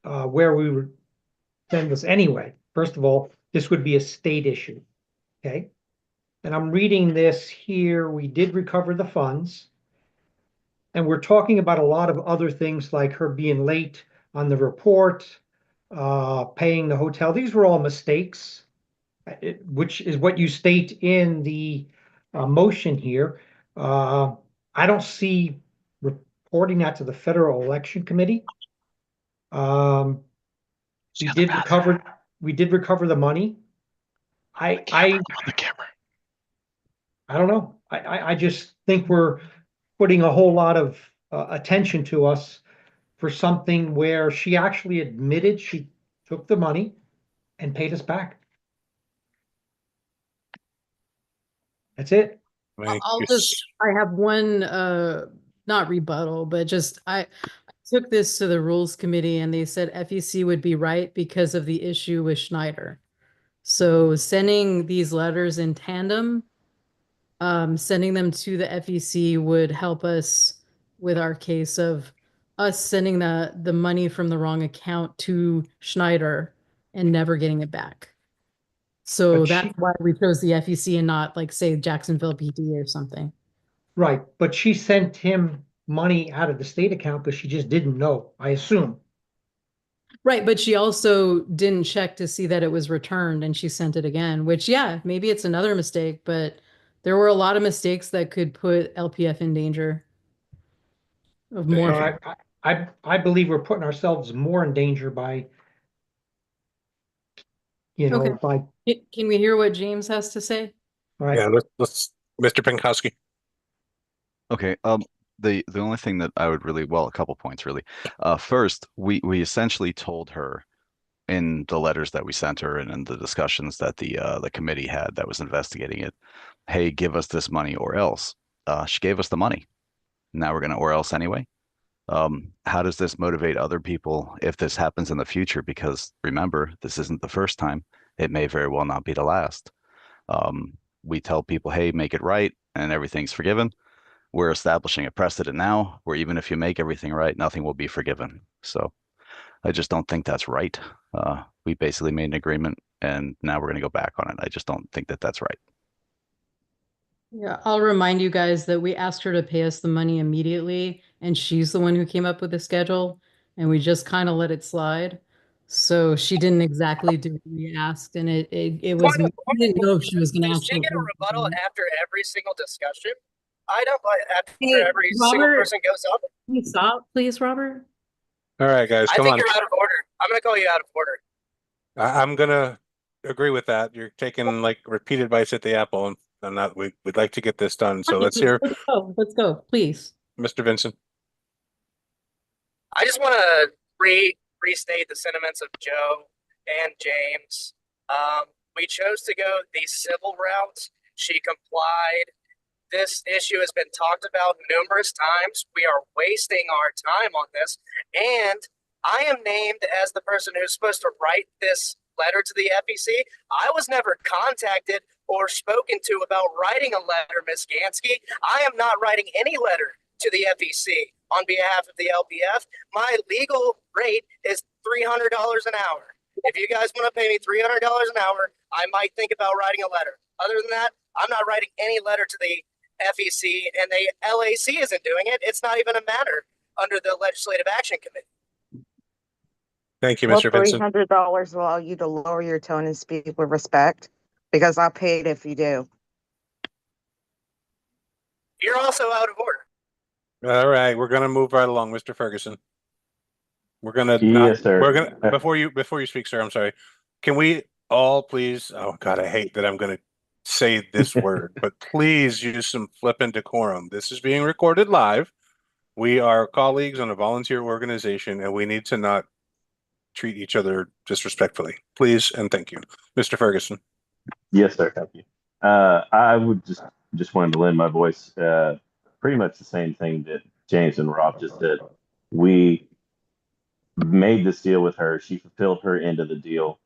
where we would send this anyway. First of all, this would be a state issue. Okay. And I'm reading this here. We did recover the funds. And we're talking about a lot of other things like her being late on the report, paying the hotel. These were all mistakes, which is what you state in the motion here. I don't see reporting that to the Federal Election Committee. We did recover the money. On the camera. I don't know. I just think we're putting a whole lot of attention to us for something where she actually admitted she took the money and paid us back. That's it. I have one, not rebuttal, but just, I took this to the rules committee and they said FEC would be right because of the issue with Schneider. So sending these letters in tandem, sending them to the FEC would help us with our case of us sending the money from the wrong account to Schneider and never getting it back. So But that's why we chose the FEC and not like say Jacksonville PD or something. Right, but she sent him money out of the state account because she just didn't know, I assume. Right, but she also didn't check to see that it was returned and she sent it again, which yeah, maybe it's another mistake, but there were a lot of mistakes that could put LPF in danger of more. I believe we're putting ourselves more in danger by, you know, Okay. by, Can we hear what James has to say? all right. Yeah, let's Mr. Pinkowski. Okay. The only thing that I would really, well, a couple points really. First, we essentially told her in the letters that we sent her and in the discussions that the committee had that was investigating it, hey, give us this money or else. She gave us the money. Now we're gonna or else anyway. How does this motivate other people if this happens in the future? Because remember, this isn't the first time. It may very well not be the last. We tell people, hey, make it right, and everything's forgiven. We're establishing a precedent now where even if you make everything right, nothing will be forgiven. So I just don't think that's right. We basically made an agreement and now we're going to go back on it. I just don't think that that's right. Yeah, I'll remind you guys that we asked her to pay us the money immediately, and she's the one who came up with the schedule, and we just kind of let it slide. So she didn't exactly do what we asked, and it was, we didn't know if she was going to Does she actually. get a rebuttal after every single discussion? I don't like after Hey, every single Robert, person goes up. can you stop, please, Robert? All right, guys, I come think on. you're out of order. I'm gonna call you out of order. I'm gonna agree with that. You're taking like repeated bites at the apple, and I'm not. We'd like to get this done. So let's hear Let's go. Let's go, please. Mr. Vincent. I just want to restate the sentiments of Joe and James. We chose to go the civil route. She complied. This issue has been talked about numerous times. We are wasting our time on this. And I am named as the person who's supposed to write this letter to the FEC. I was never contacted or spoken to about writing a letter, Ms. Gansky. I am not writing any letter to the FEC on behalf of the LPF. My legal rate is $300 an hour. If you guys want to pay me $300 an hour, I might think about writing a letter. Other than that, I'm not writing any letter to the FEC, and the LAC isn't doing it. It's not even a matter under the Legislative Action Committee. Thank you, Well, Mr. Vincent. $300 will allow you to lower your tone and speak with respect, because I'll pay it if you do. You're also out of order. All right, we're gonna move right along, Mr. Ferguson. We're gonna Yes, sir. We're gonna before you speak, sir. I'm sorry. Can we all please? Oh God, I hate that I'm gonna say this word, but please use some flippant decorum. This is being recorded live. We are colleagues on a volunteer organization, and we need to not treat each other disrespectfully. Please and thank you, Mr. Ferguson. Yes, sir. Thank you. I would just wanted to lend my voice. Pretty much the same thing that James and Rob just did. We made this deal with her. She fulfilled her end of the deal.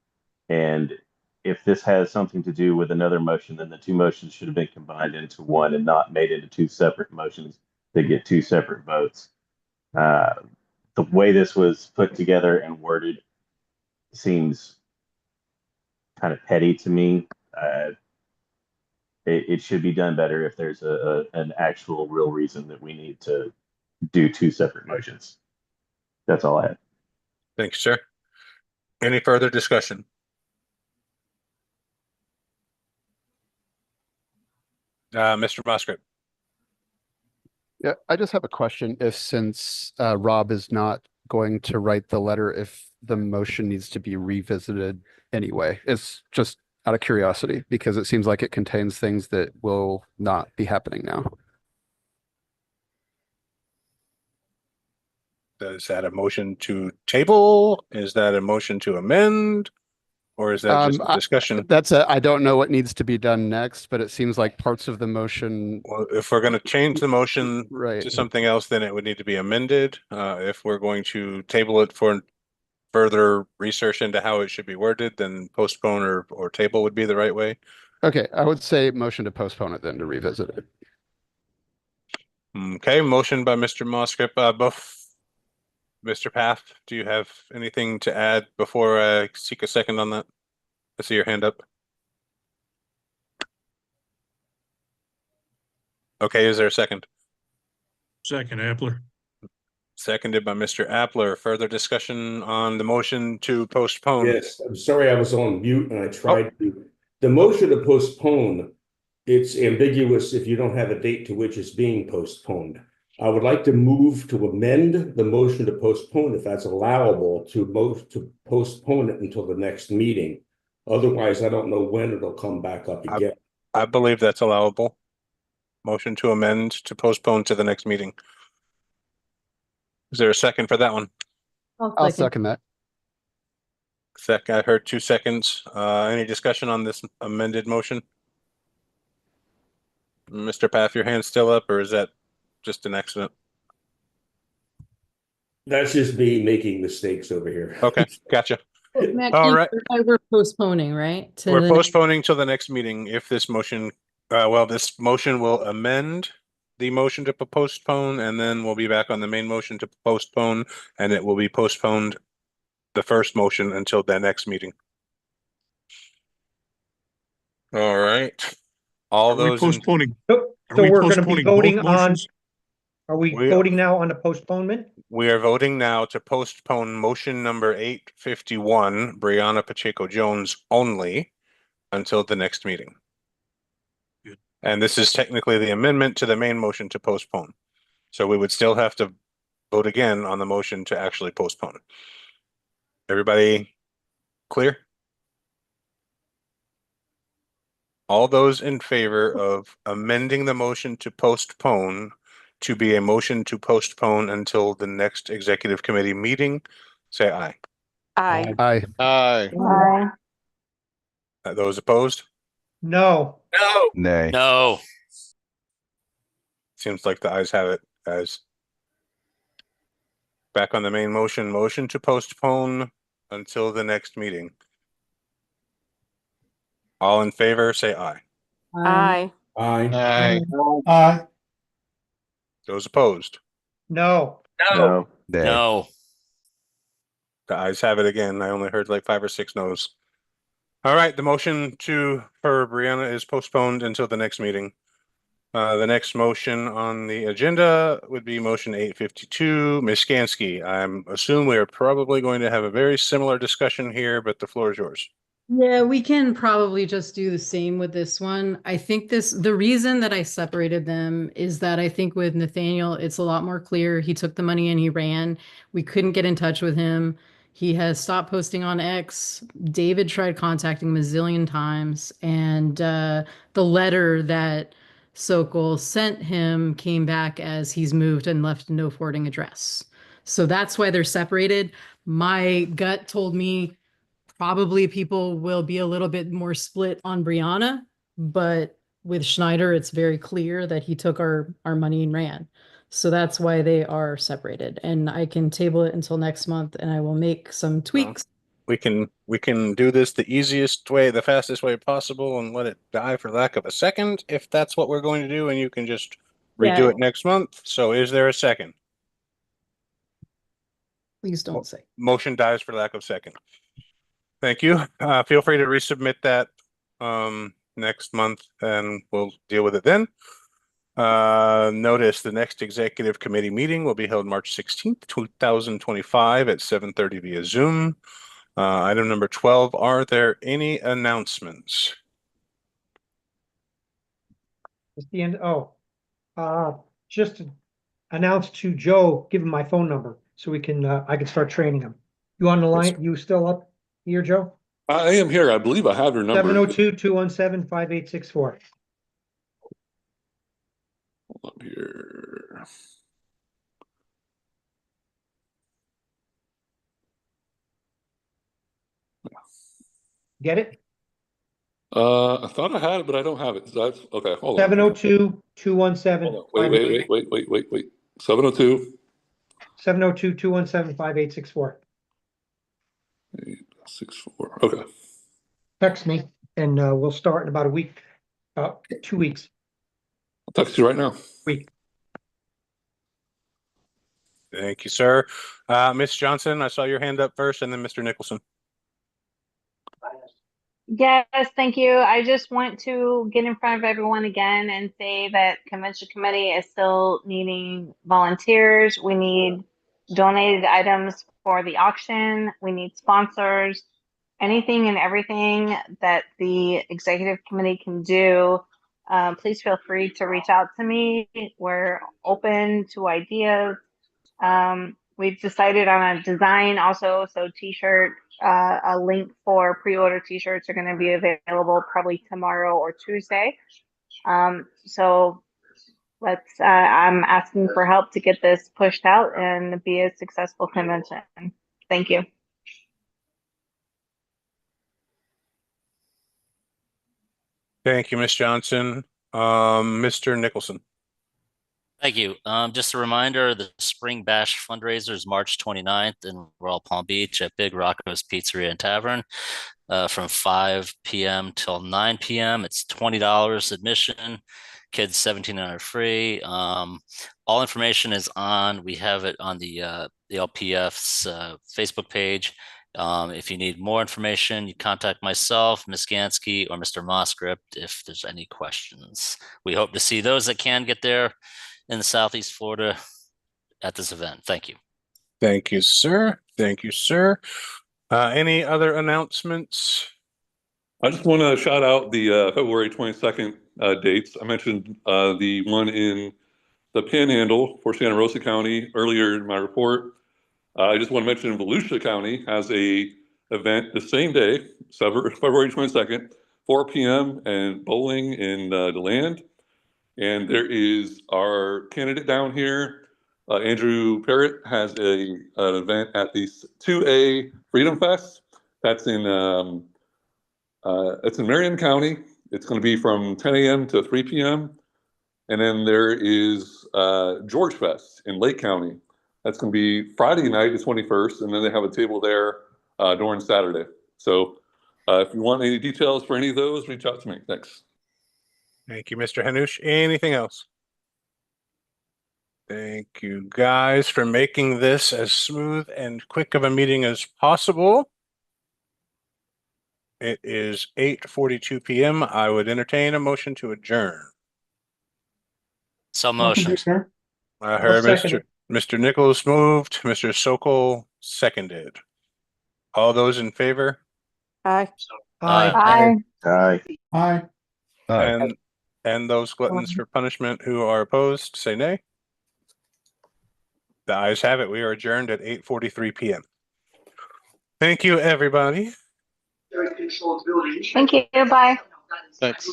And if this has something to do with another motion, then the two motions should have been combined into one and not made into two separate motions that get two separate votes. The way this was put together and worded seems kind of petty to me. It should be done better if there's an actual real reason that we need to do two separate motions. That's all I have. Thank you, sir. Any further discussion? Mr. Moskrit. Yeah, I just have a question. If since Rob is not going to write the letter, if the motion needs to be revisited anyway, it's just out of curiosity because it seems like it contains things that will not be happening now. Is that a motion to table? Is that a motion to amend? Or is that just a discussion? I don't know what needs to be done next, but it seems like parts of the motion. Well, if we're going to change the motion Right. to something else, then it would need to be amended. If we're going to table it for further research into how it should be worded, then postpone or table would be the right way. Okay, I would say motion to postpone it then to revisit it. Okay, motion by Mr. Moskrip. Mr. Path, do you have anything to add before I seek a second on that? I see your hand up. Okay, is there a second? Second, Appler. Seconded by Mr. Appler. Further discussion on the motion to postpone? Yes, I'm sorry I was on mute and I tried to. The motion to postpone, it's ambiguous if you don't have a date to which it's being postponed. I would like to move to amend the motion to postpone, if that's allowable, to postpone it until the next meeting. Otherwise, I don't know when it'll come back up again. I believe that's allowable. Motion to amend to postpone to the next meeting. Is there a second for that one? I'll second that. I heard 2 seconds. Any discussion on this amended motion? Mr. Path, your hand's still up, or is that just an accident? That's just me making mistakes over here. Okay, gotcha. Matt, All right. we're postponing, right? We're postponing till the next meeting if this motion, this motion will amend the motion to postpone, and then we'll be back on the main motion to postpone, and it will be postponed, the first motion, until the next meeting. All right. All those postponing. So we're going to be voting on. Are we voting now on the postponement? We are voting now to postpone motion number 851, Brianna Pacheco Jones only, until the next meeting. And this is technically the amendment to the main motion to postpone. So we would still have to vote again on the motion to actually postpone. Everybody clear? All those in favor of amending the motion to postpone to be a motion to postpone until the next executive committee meeting, say aye. Aye. Aye. Aye. Aye. Those opposed? No. No. Nay. No. Seems like the ayes have it, guys. Back on the main motion to postpone until the next meeting. All in favor, say aye. Aye. Aye. Aye. Aye. Those opposed? No. No. Nay. No. The ayes have it again. I only heard like 5 or 6 no's. All right, the motion for Brianna is postponed until the next meeting. The next motion on the agenda would be motion 852. Ms. Skansky, I'm assuming we are probably going to have a very similar discussion here, but the floor is yours. Yeah, we can probably just do the same with this one. I think the reason that I separated them is that I think with Nathaniel, it's a lot more clear. He took the money and he ran. We couldn't get in touch with him. He has stopped posting on X. David tried contacting him a zillion times. And the letter that Sokol sent him came back as he's moved and left no forwarding address. So that's why they're separated. My gut told me probably people will be a little bit more split on Brianna, but with Schneider, it's very clear that he took our money and ran. So that's why they are separated. And I can table it until next month and I will make some tweaks. We can do this the easiest way, the fastest way possible, and let it die for lack of a second, if that's what we're going to do, and you can just redo it next month. So is there a second? Please don't say. Motion dies for lack of second. Thank you. Feel free to resubmit that next month and we'll deal with it then. Notice the next executive committee meeting will be held March 16th, 2025 at 7:30 via Zoom. Item number 12, are there any announcements? It's the end. Oh, just to announce to Joe, give him my phone number so we can, I can start training him. You on the line? You still up here, Joe? I am here. I believe I have your number. 702-217-5864. Hold up here. Get it? I thought I had it, but I don't have it. So that's okay. Hold on. 702-217. Wait. 702. 702-217-5864. 864. Okay. Text me and we'll start in about a week, 2 weeks. I'll text you right now. Week. Thank you, sir. Ms. Johnson, I saw your hand up first, and then Mr. Nicholson. Yes, thank you. I just want to get in front of everyone again and say that convention committee is still needing volunteers. We need donated items for the auction. We need sponsors, anything and everything that the executive committee can do. Please feel free to reach out to me. We're open to ideas. We've decided on a design also, so t-shirt, a link for pre-order t-shirts are going to be available probably tomorrow or Tuesday. So let's, I'm asking for help to get this pushed out and be a successful convention. Thank you. Thank you, Ms. Johnson. Mr. Nicholson. Thank you. Just a reminder, the Spring Bash fundraiser is March 29th in Royal Palm Beach at Big Rocco's Pizzeria and Tavern from 5 p.m. till 9 p.m. It's $20 admission. Kids 17 and under free. All information is on, we have it on the LPF's Facebook page. If you need more information, you contact myself, Ms. Gansky, or Mr. Moscript if there's any questions. We hope to see those that can get there in the Southeast Florida at this event. Thank you. Thank you, sir. Thank you, sir. Any other announcements? I just want to shout out the February 22nd dates. I mentioned the one in the Panhandle for Santa Rosa County earlier in my report. I just want to mention Volusia County has a event the same day, February 22nd, 4 p.m. and bowling in DeLand. And there is our candidate down here, Andrew Parrott, has an event at the 2A Freedom Fest. That's in it's in Marion County. It's going to be from 10 a.m. to 3 p.m. And then there is George Fest in Lake County. That's going to be Friday night, the 21st, and then they have a table there during Saturday. So if you want any details for any of those, reach out to me. Thanks. Thank you, Mr. Hanush. Anything else? Thank you, guys, for making this as smooth and quick of a meeting as possible. It is 8:42 p.m. I would entertain a motion to adjourn. So motion. I heard Mr. Nichols moved, Mr. Sokol seconded. All those in favor? Aye. Aye. Aye. Aye. And those gluttons for punishment who are opposed, say nay. The ayes have it. We are adjourned at 8:43 p.m. Thank you, everybody. Thank you. Bye. Thanks.